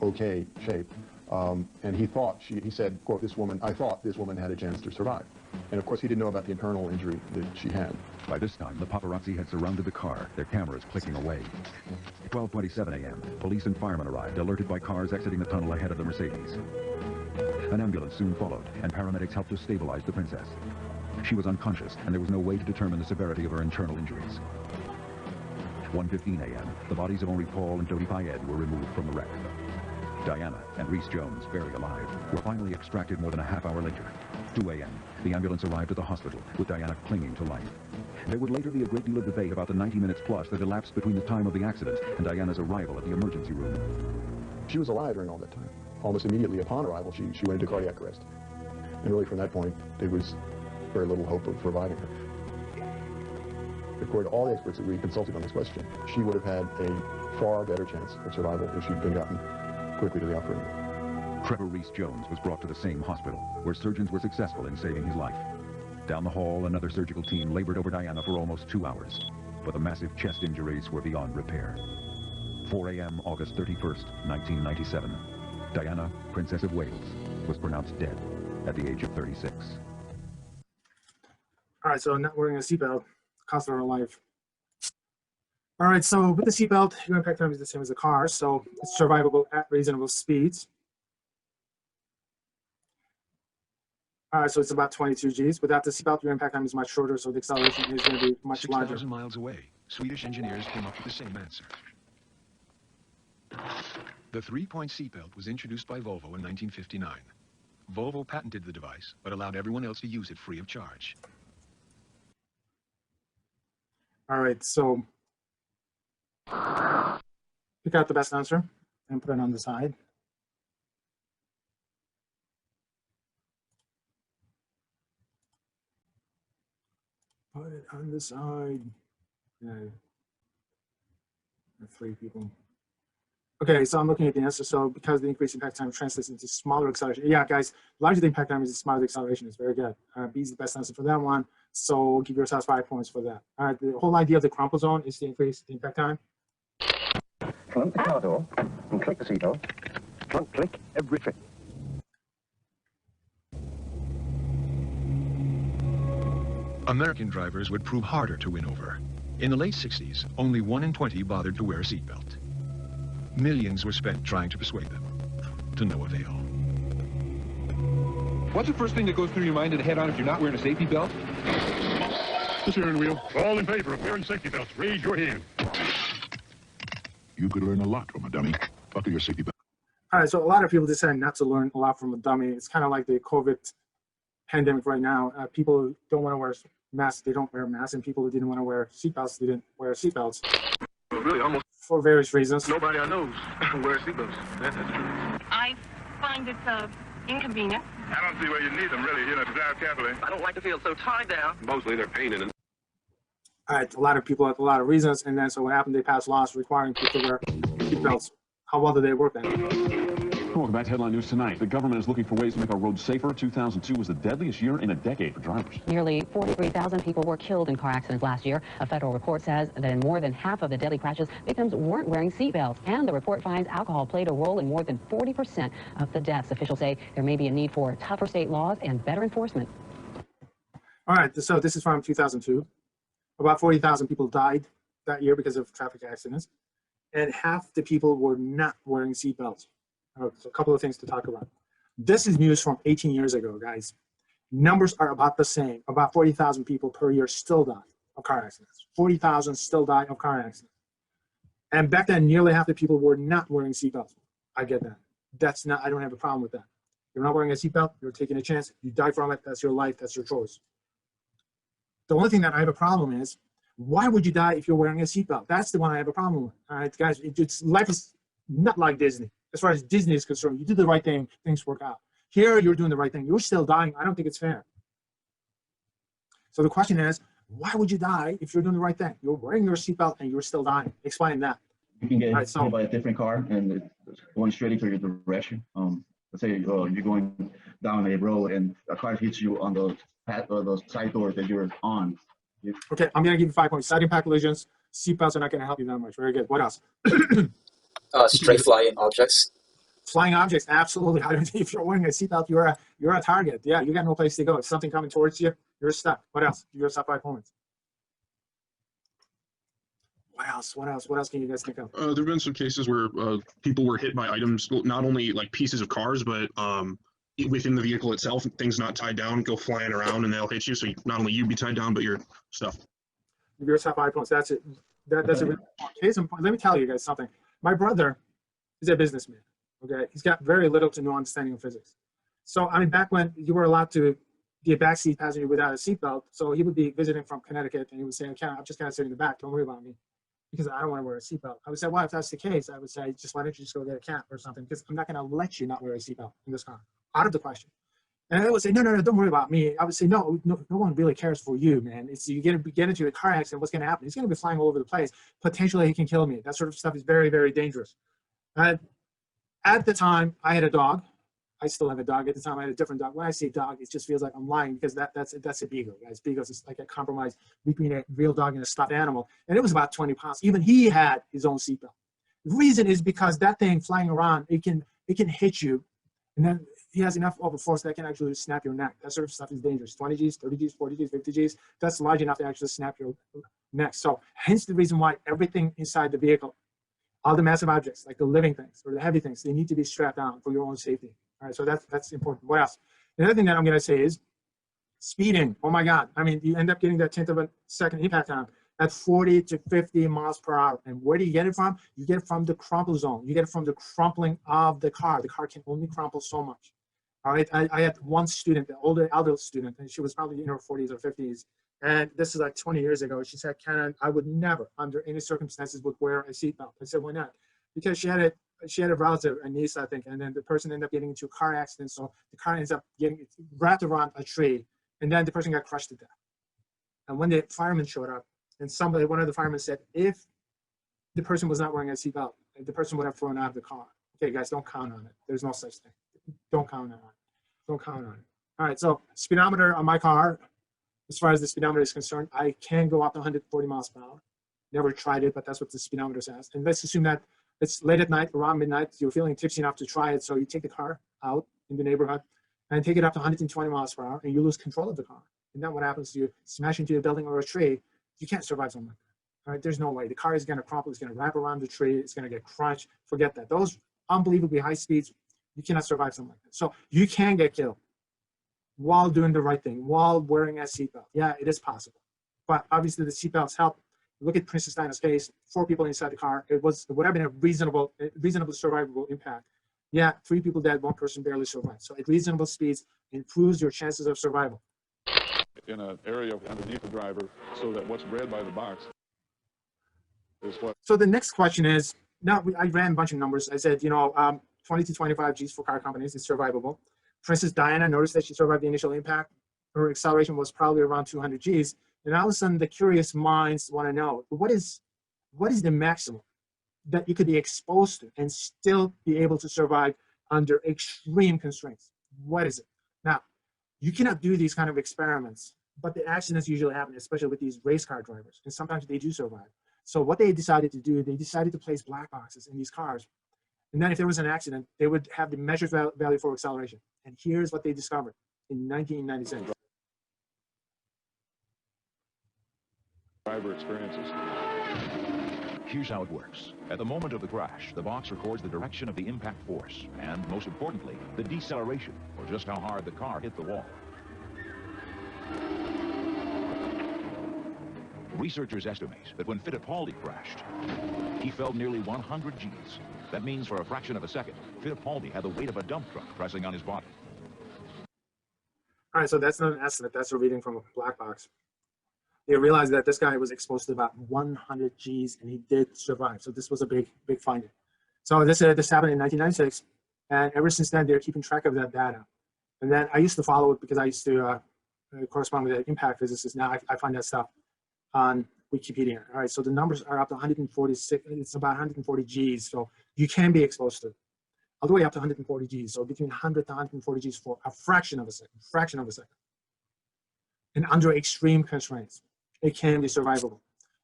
okay shape. And he said, quote, I thought this woman had a chance to survive. And of course, he didn't know about the internal injury that she had. By this time, the paparazzi had surrounded the car, their cameras clicking away. 12:27 a.m., police and firemen arrived, alerted by cars exiting the tunnel ahead of the Mercedes. An ambulance soon followed, and paramedics helped to stabilize the princess. She was unconscious, and there was no way to determine the severity of her internal injuries. 1:15 a.m., the bodies of Henri Paul and Dodi Fayed were removed from the wreck. Diana and Rhys Jones, buried alive, were finally extracted more than a half-hour later. 2 a.m., the ambulance arrived at the hospital, with Diana clinging to life. There would later be a great deal of debate about the 90 minutes plus that elapsed between the time of the accident and Diana's arrival at the emergency room. She was alive during all that time. Almost immediately upon arrival, she went into cardiac arrest. And really from that point, there was very little hope of reviving her. According to all the experts that we consulted on this question, she would have had a far better chance of survival if she'd been gotten quickly to the operating room. Trevor Rhys Jones was brought to the same hospital, where surgeons were successful in saving his life. Down the hall, another surgical team labored over Diana for almost 2 hours, but the massive chest injuries were beyond repair. 4 a.m., August 31st, 1997. Diana, Princess of Wales, was pronounced dead at the age of 36. All right, so not wearing a seatbelt cost her life. All right, so with the seatbelt, your impact time is the same as the car, so it's survivable at reasonable speeds. All right, so it's about 22 Gs. Without the seatbelt, your impact time is much shorter, so the acceleration is going to be much larger. 6,000 miles away, Swedish engineers came up with the same answer. The 3-point seatbelt was introduced by Volvo in 1959. Volvo patented the device, but allowed everyone else to use it free of charge. All right, so pick out the best answer and put it on the side. Put it on the side. Yeah. 3 people. Okay, so I'm looking at the answer. So because the increased impact time translates into smaller acceleration. Yeah, guys, larger the impact time is the smaller the acceleration is. Very good. B is the best answer for that one. So give yourselves 5 points for that. All right, the whole idea of the crumple zone is to increase the impact time. Trunk the car door and click the seat door. Trunk click every trip. American drivers would prove harder to win over. In the late 60s, only 1 in 20 bothered to wear a seatbelt. Millions were spent trying to persuade them, to no avail. What's the first thing that goes through your mind to head on if you're not wearing a safety belt? The steering wheel. All in favor of wearing safety belts. Raise your hand. You could learn a lot from a dummy. Buckle your safety belt. All right, so a lot of people decide not to learn a lot from a dummy. It's kind of like the COVID pandemic right now. People who don't want to wear masks, they don't wear masks, and people who didn't want to wear seatbelts, they didn't wear seatbelts. Really, almost for various reasons. nobody I know wears seatbelts. That's true. I find it inconvenient. I don't see where you need them, really, you know, to drive carefully. I don't like to feel so tied down. Mostly they're pain in it. All right, a lot of people have a lot of reasons, and then so what happened, they passed laws requiring people to wear seatbelts. How well do they work then? Welcome back to Headline News Tonight. The government is looking for ways to make our roads safer. 2002 was the deadliest year in a decade for drivers. Nearly 43,000 people were killed in car accidents last year. A federal report says that in more than half of the deadly crashes, victims weren't wearing seatbelts. And the report finds alcohol played a role in more than 40% of the deaths. Officials say there may be a need for tougher state laws and better enforcement. All right, so this is from 2002. About 40,000 people died that year because of traffic accidents, and half the people were not wearing seatbelts. So a couple of things to talk about. This is news from 18 years ago, guys. Numbers are about the same. About 40,000 people per year still die of car accidents. 40,000 still die of car accidents. And back then, nearly half the people were not wearing seatbelts. I get that. That's not, I don't have a problem with that. You're not wearing a seatbelt, you're taking a chance, you die from it, that's your life, that's your choice. The only thing that I have a problem is, why would you die if you're wearing a seatbelt? That's the one I have a problem with. All right, guys, life is not like Disney. As far as Disney is concerned, you do the right thing, things work out. Here, you're doing the right thing. You're still dying. I don't think it's fair. So the question is, why would you die if you're doing the right thing? You're wearing your seatbelt and you're still dying. Explain that. You can get hit by a different car and it's going straight into your direction. Let's say you're going down a road and a car hits you on the side door that you're on. Okay, I'm going to give you 5 points. Side impact collisions, seatbelts are not going to help you that much. Very good. What else? Stray flying objects. Flying objects, absolutely. If you're wearing a seatbelt, you're a target. Yeah, you got no place to go. If something coming towards you, you're stuck. What else? You're stuck 5 points. What else? What else? What else can you guys think of? There have been some cases where people were hit by items, not only like pieces of cars, but within the vehicle itself, things not tied down, go flying around, and they'll hit you. So not only you be tied down, but your stuff. Your top 5 points. That's it. That's a really case in point. Let me tell you guys something. My brother is a businessman. Okay, he's got very little to no understanding of physics. So I mean, back when you were allowed to be a backseat passenger without a seatbelt, so he would be visiting from Connecticut, and he would say, "Okay, I'm just gonna sit in the back. Don't worry about me, because I don't want to wear a seatbelt." I would say, "Well, if that's the case, I would say, just why don't you just go get a cat or something? Because I'm not gonna let you not wear a seatbelt in this car, out of the question." And I would say, no, don't worry about me. I would say, no one really cares for you, man. It's you get into a car accident, what's going to happen? He's going to be flying all over the place. Potentially, he can kill me. That sort of stuff is very, very dangerous. At the time, I had a dog. I still have a dog. At the time, I had a different dog. When I say dog, it just feels like I'm lying because that's a beagle, guys. Beagles is like a compromise between a real dog and a stuffed animal. And it was about 20 pounds. Even he had his own seatbelt. The reason is because that thing flying around, it can hit you, and then he has enough of a force that can actually snap your neck. That sort of stuff is dangerous. 20 Gs, 30 Gs, 40 Gs, 50 Gs, that's large enough to actually snap your neck. So hence the reason why everything inside the vehicle, all the massive objects, like the living things or the heavy things, they need to be strapped down for your own safety. All right, so that's important. What else? The other thing that I'm gonna say is speeding. Oh my God. I mean, you end up getting that 1/10 of a second impact time at 40 to 50 miles per hour. And where do you get it from? You get it from the crumple zone. You get it from the crumpling of the car. The car can only crumple so much. All right, I had one student, an older adult student, and she was probably in her 40s or 50s. And this is like 20 years ago. She said, "Ken, I would never, under any circumstances, would wear a seatbelt." I said, "Why not?" Because she had a relative, a niece, I think, and then the person ended up getting into a car accident. So the car ends up getting wrapped around a tree, and then the person got crushed to death. And when the firemen showed up, and one of the firemen said, if the person was not wearing a seatbelt, the person would have thrown out of the car. Okay, guys, don't count on it. There's no such thing. Don't count on it. Don't count on it. All right, so speedometer on my car, as far as the speedometer is concerned, I can go up to 140 miles per hour. Never tried it, but that's what the speedometer says. And let's assume that it's late at night, around midnight, you're feeling tipsy enough to try it, so you take the car out in the neighborhood and take it up to 120 miles per hour, and you lose control of the car. And then what happens? You smash into a building or a tree. You can't survive something like that. All right, there's no way. The car is going to crumple. It's going to wrap around the tree. It's going to get crunched. Forget that. Those unbelievably high speeds, you cannot survive something like that. So you can get killed while doing the right thing, while wearing a seatbelt. Yeah, it is possible. But obviously the seatbelts help. Look at Princess Diana's case, 4 people inside the car. It would have been a reasonable survivable impact. Yeah, 3 people dead, 1 person barely survived. So at reasonable speeds, improves your chances of survival. In an area underneath the driver so that what's read by the box is what. So the next question is, now I ran a bunch of numbers. I said, 20 to 25 Gs for car companies is survivable. Princess Diana, noticed that she survived the initial impact. Her acceleration was probably around 200 Gs. And all of a sudden, the curious minds want to know, what is the maximum that you could be exposed to and still be able to survive under extreme constraints. What is it? Now, you cannot do these kind of experiments, but the accidents usually happen, especially with these race car drivers, and sometimes they do survive. So what they decided to do, they decided to place black boxes in these cars. And then if there was an accident, they would have the measured value for acceleration. And here's what they discovered in 1996. Driver experiences. Here's how it works. At the moment of the crash, the box records the direction of the impact force, and most importantly, the deceleration, or just how hard the car hit the wall. Researchers estimate that when Fittipaldi crashed, he fell nearly 100 Gs. That means for a fraction of a second, Fittipaldi had the weight of a dump truck pressing on his body. All right, so that's not an estimate. That's a reading from a black box. They realized that this guy was exposed to about 100 Gs, and he did survive. So this was a big finding. So this happened in 1996, and ever since then, they're keeping track of that data. And then I used to follow it because I used to correspond with the impact physicists. Now I find that stuff on Wikipedia. All right, so the numbers are up to 146. It's about 140 Gs. So you can be exposed to all the way up to 140 Gs. So between 100 to 140 Gs for a fraction of a second. And under extreme constraints, it can be survivable.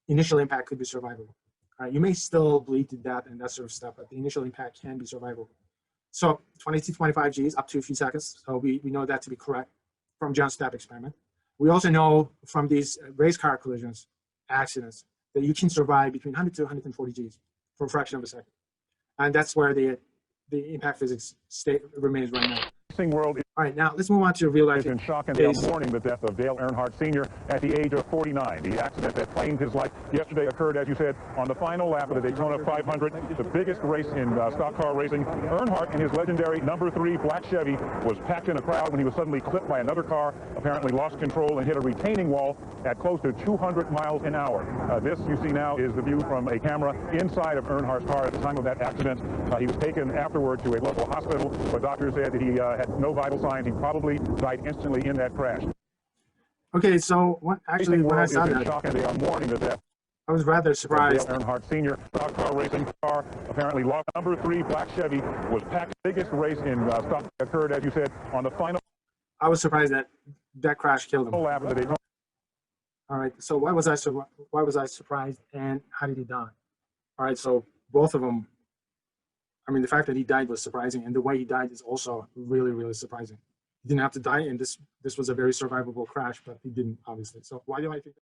Initial impact could be survivable. All right, you may still bleed to death and that sort of stuff, but the initial impact can be survivable. So 20 to 25 Gs up to a few seconds. So we know that to be correct from John Stapp experiment. We also know from these race car collisions, accidents, that you can survive between 100 to 140 Gs for a fraction of a second. And that's where the impact physics remains right now. World. All right, now let's move on to real life. In shock and they are mourning the death of Dale Earnhardt Sr. at the age of 49. The accident that claimed his life yesterday occurred, as you said, on the final lap of the Daytona 500, the biggest race in stock car racing. Earnhardt in his legendary number 3 black Chevy was packed in a crowd when he was suddenly clipped by another car, apparently lost control and hit a retaining wall at close to 200 miles an hour. This you see now is the view from a camera inside of Earnhardt's car at the time of that accident. He was taken afterward to a local hospital, but doctors said that he had no vital signs. He probably died instantly in that crash. Okay, so when I saw that, shock and they are mourning the death. I was rather surprised. Dale Earnhardt Sr. stock car racing car apparently lost. Number 3 black Chevy was packed. Biggest race in stock occurred, as you said, on the final. I was surprised that crash killed him. Lap of the Daytona. All right, so why was I surprised, and how did he die? All right, so both of them. I mean, the fact that he died was surprising, and the way he died is also really, really surprising. He didn't have to die, and this was a very survivable crash, but he didn't, obviously. So why do I think that?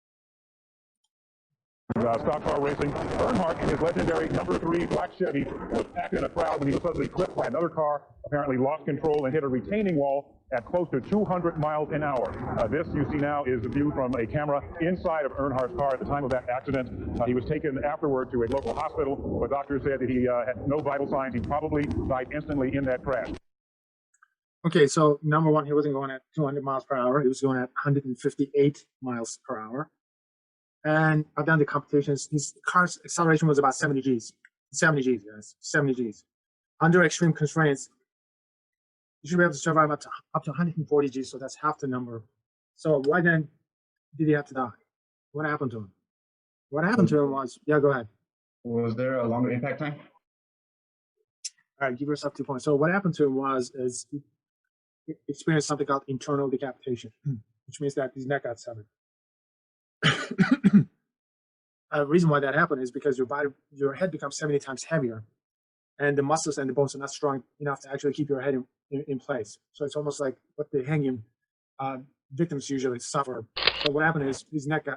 Stock car racing. Earnhardt in his legendary number 3 black Chevy was packed in a crowd when he was suddenly clipped by another car, apparently lost control and hit a retaining wall at close to 200 miles an hour. This you see now is the view from a camera inside of Earnhardt's car at the time of that accident. He was taken afterward to a local hospital, but doctors said that he had no vital signs. He probably died instantly in that crash. Okay, so number one, he wasn't going at 200 miles per hour. He was going at 158 miles per hour. And I've done the computations. His car's acceleration was about 70 Gs. 70 Gs, guys. 70 Gs. Under extreme constraints, you should be able to survive up to 140 Gs, so that's half the number. So why then did he have to die? What happened to him? What happened to him was, yeah, go ahead. Was there a longer impact time? All right, give yourself 2 points. So what happened to him was he experienced something called internal decapitation, which means that his neck got severed. The reason why that happened is because your head becomes 70 times heavier, and the muscles and the bones are not strong enough to actually keep your head in place. So it's almost like what the hanging victims usually suffer. So what happened is his neck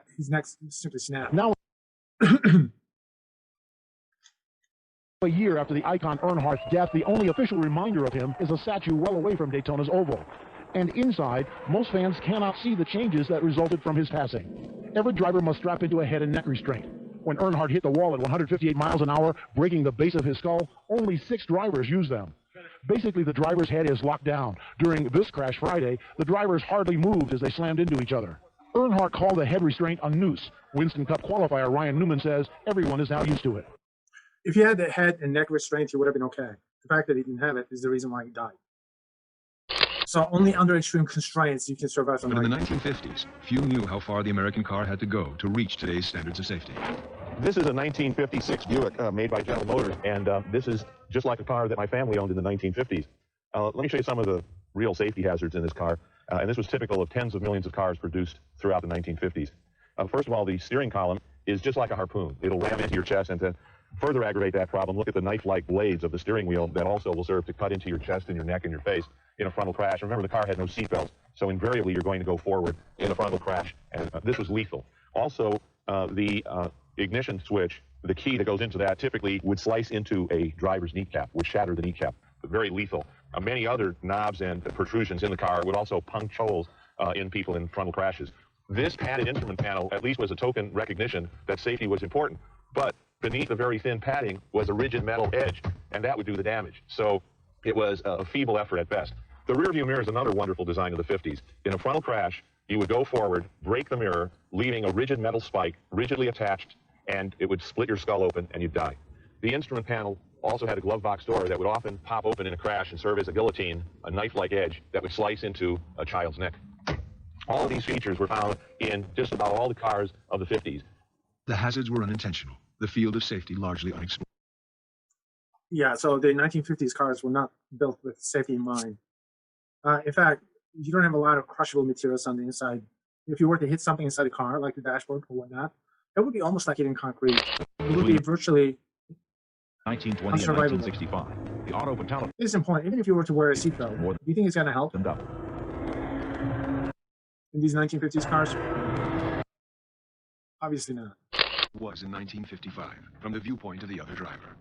simply snapped. Now, a year after the icon Earnhardt's death, the only official reminder of him is a statue well away from Daytona's oval. And inside, most fans cannot see the changes that resulted from his passing. Every driver must strap into a head and neck restraint. When Earnhardt hit the wall at 158 miles an hour, breaking the base of his skull, only 6 drivers used them. Basically, the driver's head is locked down. During this crash Friday, the drivers hardly moved as they slammed into each other. Earnhardt called the head restraint a noose. Winston Cup qualifier Ryan Newman says everyone is now used to it. If he had the head and neck restraint, he would have been okay. The fact that he didn't have it is the reason why he died. So only under extreme constraints you can survive something. But in the 1950s, few knew how far the American car had to go to reach today's standards of safety. This is a 1956 Buick made by General Motors, and this is just like a car that my family owned in the 1950s. Let me show you some of the real safety hazards in this car, and this was typical of tens of millions of cars produced throughout the 1950s. First of all, the steering column is just like a harpoon. It'll ram into your chest, and to further aggravate that problem, look at the knife-like blades of the steering wheel that also will serve to cut into your chest and your neck and your face in a frontal crash. Remember, the car had no seatbelts, so invariably you're going to go forward in a frontal crash, and this was lethal. Also, the ignition switch, the key that goes into that, typically would slice into a driver's kneecap, would shatter the kneecap. Very lethal. Many other knobs and protrusions in the car would also puncture holes in people in frontal crashes. This padded instrument panel at least was a token recognition that safety was important, but beneath the very thin padding was a rigid metal edge, and that would do the damage. So it was a feeble effort at best. The rear view mirror is another wonderful design of the 50s. In a frontal crash, you would go forward, break the mirror, leaving a rigid metal spike rigidly attached, and it would split your skull open and you'd die. The instrument panel also had a glove box door that would often pop open in a crash and serve as a guillotine, a knife-like edge that would slice into a child's neck. All of these features were found in just about all the cars of the 50s. The hazards were unintentional, the field of safety largely unexplored. Yeah, so the 1950s cars were not built with safety in mind. In fact, you don't have a lot of crushable materials on the inside. If you were to hit something inside the car, like the dashboard or whatnot, it would be almost like hitting concrete. It would be virtually 1920 and 1965. The auto fatality. It's important. Even if you were to wear a seatbelt, do you think it's going to help? In these 1950s cars? Obviously not. Was in 1955, from the viewpoint of the other driver.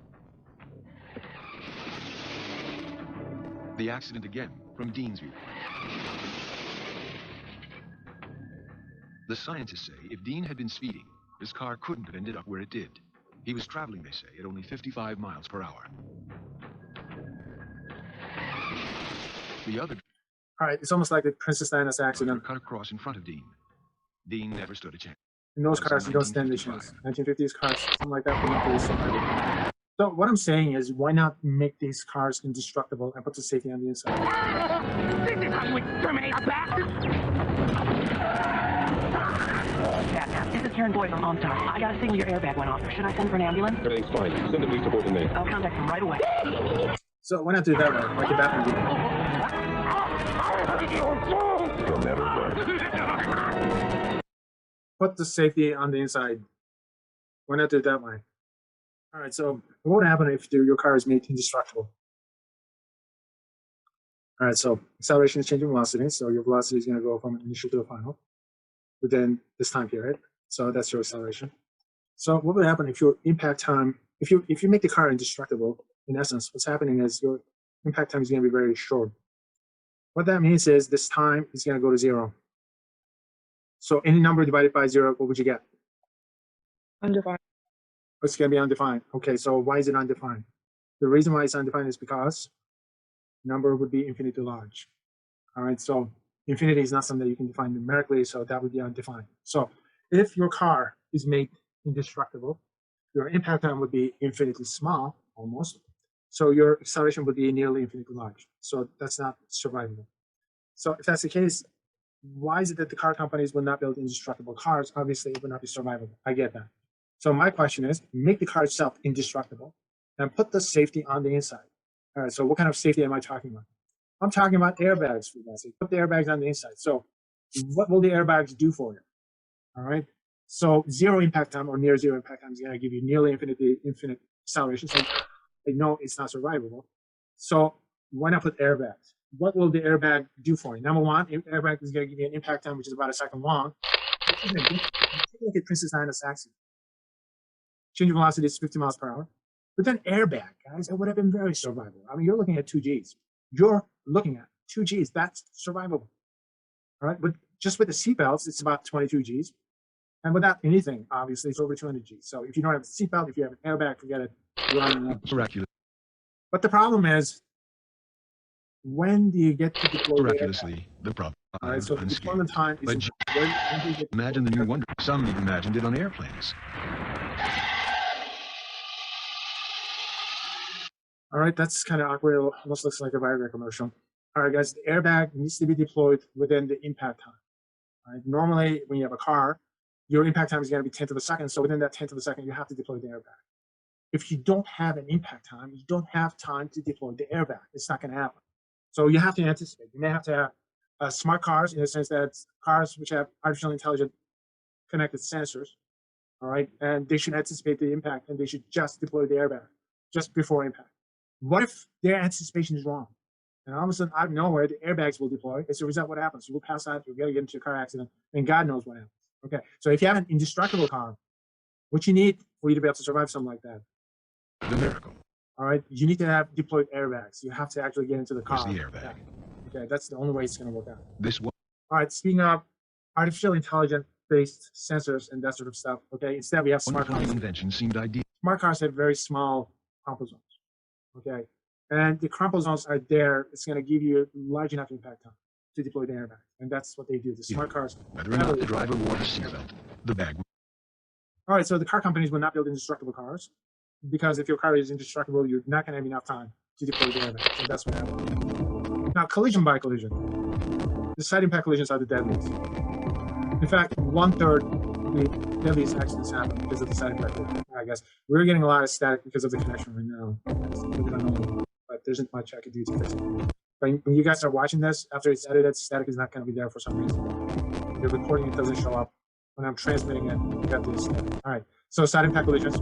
The accident again, from Dean's viewpoint. The scientists say if Dean had been speeding, his car couldn't have ended up where it did. He was traveling, they say, at only 55 miles per hour. The other... All right, it's almost like the Princess Diana's accident. Cut across in front of Dean. Dean never stood a chance. In those cars, you don't stand a chance. 1950s cars, something like that, would not really survive. So what I'm saying is, why not make these cars indestructible and put the safety on the inside? This is how you exterminate a bastard! This is Karen Boyd from OnStar. I got a signal your airbag went off. Should I send for an ambulance? Everything's fine. Send the police report to me. I'll contact them right away. So why not do it that way, like the Batman did? You'll never learn. Put the safety on the inside. Why not do it that way? All right, so what would happen if your car is made indestructible? All right, so acceleration is changing velocity, so your velocity is going to go from initial to a final within this time period. So that's your acceleration. So what would happen if your impact time, if you make the car indestructible, in essence, what's happening is your impact time is going to be very short. What that means is this time is going to go to 0. So any number divided by 0, what would you get? Undefined. It's going to be undefined. Okay, so why is it undefined? The reason why it's undefined is because number would be infinitely large. All right, so infinity is not something that you can define numerically, so that would be undefined. So if your car is made indestructible, your impact time would be infinitely small, almost. So your acceleration would be nearly infinitely large. So that's not survivable. So if that's the case, why is it that the car companies would not build indestructible cars? Obviously, it would not be survivable. I get that. So my question is, make the car itself indestructible and put the safety on the inside. All right, so what kind of safety am I talking about? I'm talking about airbags, for God's sake. Put the airbags on the inside. So what will the airbags do for you? All right, so 0 impact time or near 0 impact time is going to give you nearly infinite acceleration. So they know it's not survivable. So why not put airbags? What will the airbag do for you? Number one, airbag is going to give you an impact time which is about a second long. Take a look at Princess Diana's accident. Change of velocity is 50 miles per hour. But then airbag, guys, it would have been very survivable. I mean, you're looking at 2 Gs. You're looking at 2 Gs. That's survivable. All right, but just with the seatbelts, it's about 22 Gs. And without anything, obviously, it's over 200 Gs. So if you don't have a seatbelt, if you have an airbag, forget it. You're on Miraculous. But the problem is, when do you get to deploy Miraculously, the problem. All right, so deployment time is important. Imagine the new wonder. Some even imagined it on airplanes. All right, that's kind of awkward. It almost looks like a Viagra commercial. All right, guys, the airbag needs to be deployed within the impact time. All right, normally, when you have a car, your impact time is going to be 10th of a second. So within that 10th of a second, you have to deploy the airbag. If you don't have an impact time, you don't have time to deploy the airbag. It's not going to happen. So you have to anticipate. You may have to have smart cars, in the sense that cars which have artificial intelligent connected sensors, all right, and they should anticipate the impact, and they should just deploy the airbag just before impact. What if their anticipation is wrong? And all of a sudden, out of nowhere, the airbags will deploy. As a result, what happens? You will pass out, you'll get into a car accident, and God knows what happens. Okay, so if you have an indestructible car, what you need for you to be able to survive something like that, The miracle all right, you need to have deployed airbags. You have to actually get into the car. is the airbag. Okay, that's the only way it's going to work out. This one. All right, speaking of artificial intelligence-based sensors and that sort of stuff, okay, instead we have smart cars. Invention seemed ideal. Smart cars have very small crumple zones, okay? And the crumple zones are there. It's going to give you large enough impact time to deploy the airbag. And that's what they do. The smart cars. Whether or not the driver wore the seatbelt, the bag. All right, so the car companies will not build indestructible cars, because if your car is indestructible, you're not going to have enough time to deploy the airbag. So that's what happens. Now, collision by collision. The side impact collisions are the deadliest. In fact, 1/3 of the deadliest accidents happen because of the side impact collision. I guess we're getting a lot of static because of the connection right now. But there isn't much I could do to fix it. But when you guys are watching this, after it's edited, static is not going to be there for some reason. The recording, it doesn't show up. When I'm transmitting it, you got this static. All right, so side impact collisions,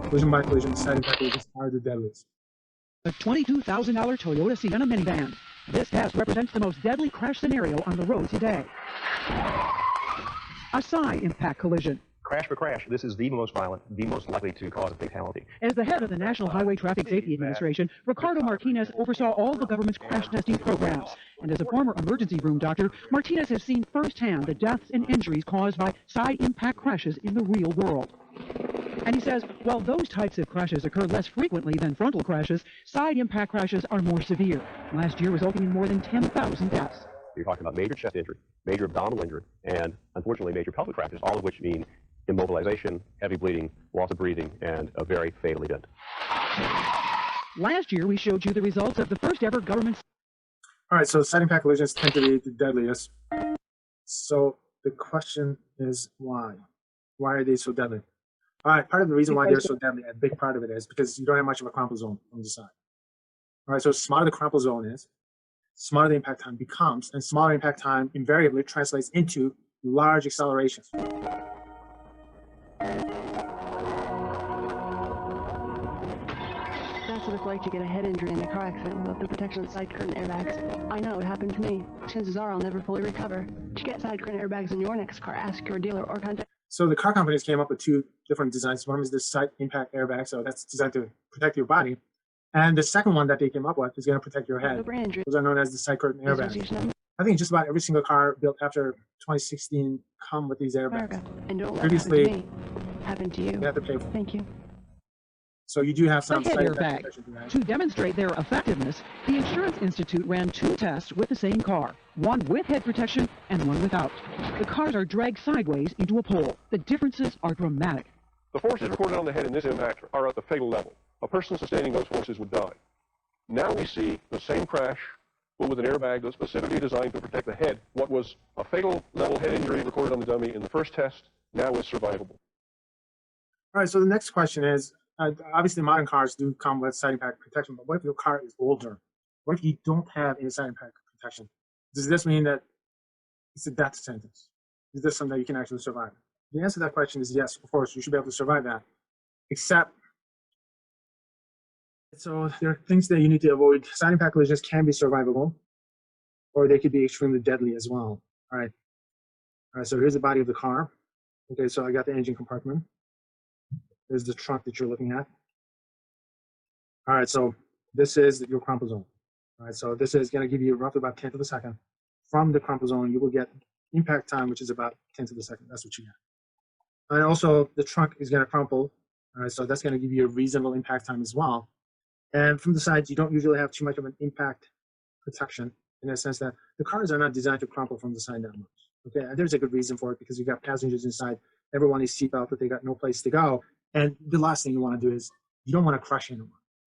collision by collision, side impact collisions are the deadliest. A $22,000 Toyota Sienna minivan. This test represents the most deadly crash scenario on the road today. A side impact collision. Crash for crash, this is the most violent, the most likely to cause a fatality. As the head of the National Highway Traffic Safety Administration, Ricardo Martinez oversaw all the government's crash testing programs. And as a former emergency room doctor, Martinez has seen firsthand the deaths and injuries caused by side impact crashes in the real world. And he says, while those types of crashes occur less frequently than frontal crashes, side impact crashes are more severe, last year resulting in more than 10,000 deaths. You're talking about major chest injury, major abdominal injury, and unfortunately major pelvic fractures, all of which mean immobilization, heavy bleeding, loss of breathing, and a very fatal event. Last year, we showed you the results of the first ever government... All right, so side impact collisions tend to be the deadliest. So the question is why? Why are they so deadly? All right, part of the reason why they're so deadly, a big part of it is because you don't have much of a crumple zone on the side. All right, so smaller the crumple zone is, smaller the impact time becomes, and smaller impact time invariably translates into large accelerations. That's what it's like to get a head injury in a car accident without the protection of side curtain airbags. I know it happened to me. Chances are I'll never fully recover. To get side curtain airbags in your next car, ask your dealer or contact... So the car companies came up with two different designs. One is the side impact airbag, so that's designed to protect your body. And the second one that they came up with is going to protect your head. Those are known as the side curtain airbags. I think just about every single car built after 2016 come with these airbags. And don't let Previously, it happen to you. You have to pay for it. Thank you. So you do have some The head side airbag. impact. To demonstrate their effectiveness, the Insurance Institute ran 2 tests with the same car, one with head protection and one without. The cars are dragged sideways into a pole. The differences are dramatic. The forces recorded on the head in this impact are at the fatal level. A person sustaining those forces would die. Now we see the same crash, but with an airbag that's specifically designed to protect the head. What was a fatal level head injury recorded on the dummy in the first test now is survivable. All right, so the next question is, obviously modern cars do come with side impact protection, but what if your car is older? What if you don't have any side impact protection? Does this mean that it's a death sentence? Is this something that you can actually survive? The answer to that question is yes, of course, you should be able to survive that. Except, so there are things that you need to avoid. Side impact collisions can be survivable, or they could be extremely deadly as well. All right, so here's the body of the car. Okay, so I got the engine compartment. There's the trunk that you're looking at. All right, so this is your crumple zone. All right, so this is going to give you roughly about 10th of a second. From the crumple zone, you will get impact time, which is about 10th of a second. That's what you get. And also, the trunk is going to crumple. All right, so that's going to give you a reasonable impact time as well. And from the sides, you don't usually have too much of an impact protection in the sense that the cars are not designed to crumple from the side that much. Okay, and there's a good reason for it because you got passengers inside. Everyone is seatbelt, but they got no place to go. And the last thing you want to do is you don't want to crush anyone.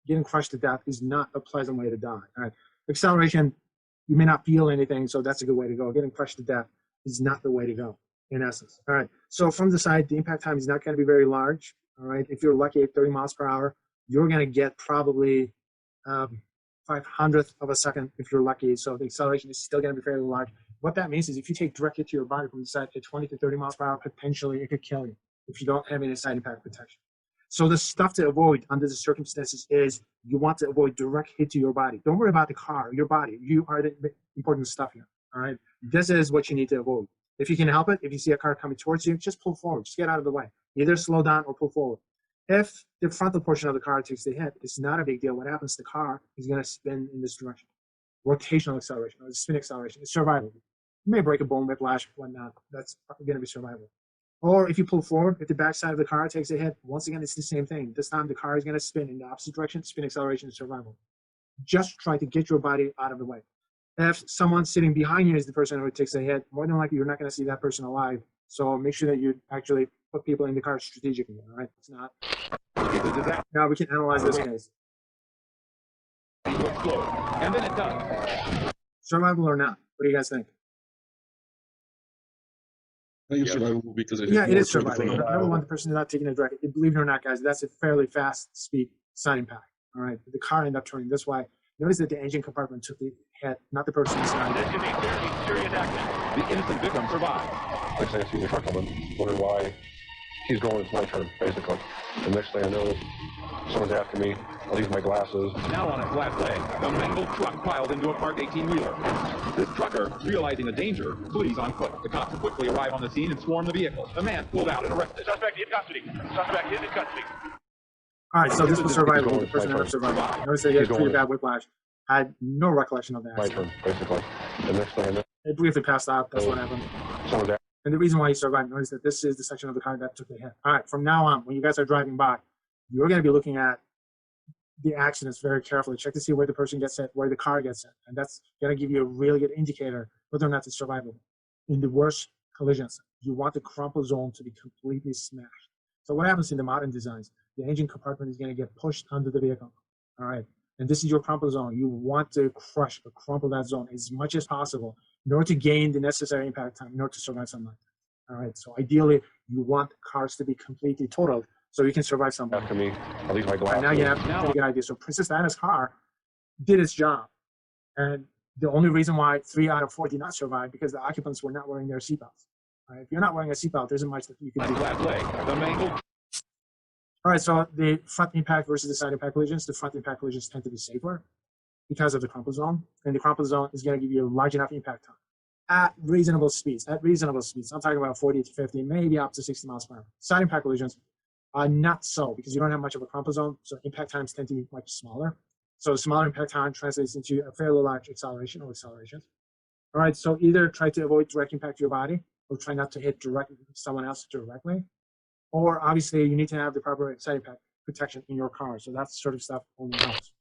Getting crushed to death is not a pleasant way to die. All right, acceleration, you may not feel anything, so that's a good way to go. Getting crushed to death is not the way to go. in essence. All right. So from the side, the impact time is not going to be very large. All right. If you're lucky at 30 miles per hour, you're going to get probably 500th of a second if you're lucky. So the acceleration is still going to be fairly large. What that means is if you take direct hit to your body from the side at 20 to 30 miles per hour, potentially it could kill you if you don't have any side impact protection. So the stuff to avoid under the circumstances is you want to avoid direct hit to your body. Don't worry about the car, your body. You are the important stuff here. All right. This is what you need to avoid. If you can help it, if you see a car coming towards you, just pull forward. Just get out of the way. Either slow down or pull forward. If the frontal portion of the car takes the hit, it's not a big deal. What happens? The car is going to spin in this direction. Rotational acceleration or spin acceleration. It's survivable. You may break a bone, whiplash, whatnot. That's going to be survivable. Or if you pull forward, if the backside of the car takes a hit, once again, it's the same thing. This time the car is going to spin in the opposite direction. Spin acceleration is survival. Just try to get your body out of the way. If someone sitting behind you is the person who takes a hit, more than likely you're not going to see that person alive. So make sure that you actually put people in the car strategically. All right, it's not. Now we can analyze this case. And then it does. Survival or not? What do you guys think? I think it's survivable because it it is survivable. Number one, the person is not taking a direct. Believe it or not, guys, that's a fairly fast speed side impact. All right, the car ended up turning this way. Notice that the engine compartment took the hit, not the person inside. This is a very serious accident. The innocent victim survived. Next thing I see the truck coming, wondering why he's going, it's my turn, basically. The next thing I know, someone's after me. I leave my glasses. Now on a flat leg, a mangled truck piled into a parked 18-wheeler. This trucker, realizing the danger, flees on foot. The cops quickly arrive on the scene and swarm the vehicle. The man pulled out and arrested. Suspect in custody. Suspect in custody. All right, so this was survival. The person ended up surviving. Notice that he had pretty bad whiplash. I had no recollection of that. My turn, basically. The next thing I know, It briefly passed out. That's what happened. someone's after And the reason why he survived, notice that this is the section of the car that took the hit. All right, from now on, when you guys are driving by, you're going to be looking at the accidents very carefully. Check to see where the person gets hit, where the car gets hit. And that's going to give you a really good indicator whether or not it's survivable. In the worst collisions, you want the crumple zone to be completely smashed. So what happens in the modern designs? The engine compartment is going to get pushed under the vehicle. All right. And this is your crumple zone. You want to crush or crumple that zone as much as possible in order to gain the necessary impact time in order to survive something like that. All right. So ideally, you want cars to be completely totaled so you can survive something. after me. I leave my glasses. Right now you have a pretty good idea. So Princess Diana's car did its job. And the only reason why 3 out of 4 did not survive because the occupants were not wearing their seatbelts. Right? If you're not wearing a seatbelt, there isn't much that you can do. Flat leg, the mangled. All right, so the front impact versus the side impact collisions, the front impact collisions tend to be safer because of the crumple zone. And the crumple zone is going to give you a large enough impact time at reasonable speeds. At reasonable speeds, I'm talking about 40 to 50, maybe up to 60 miles per hour. Side impact collisions are not so because you don't have much of a crumple zone, so impact times tend to be much smaller. So smaller impact time translates into a fairly large acceleration or accelerations. All right, so either try to avoid direct impact to your body or try not to hit someone else directly. Or obviously you need to have the proper side impact protection in your car. So that's sort of stuff only helps.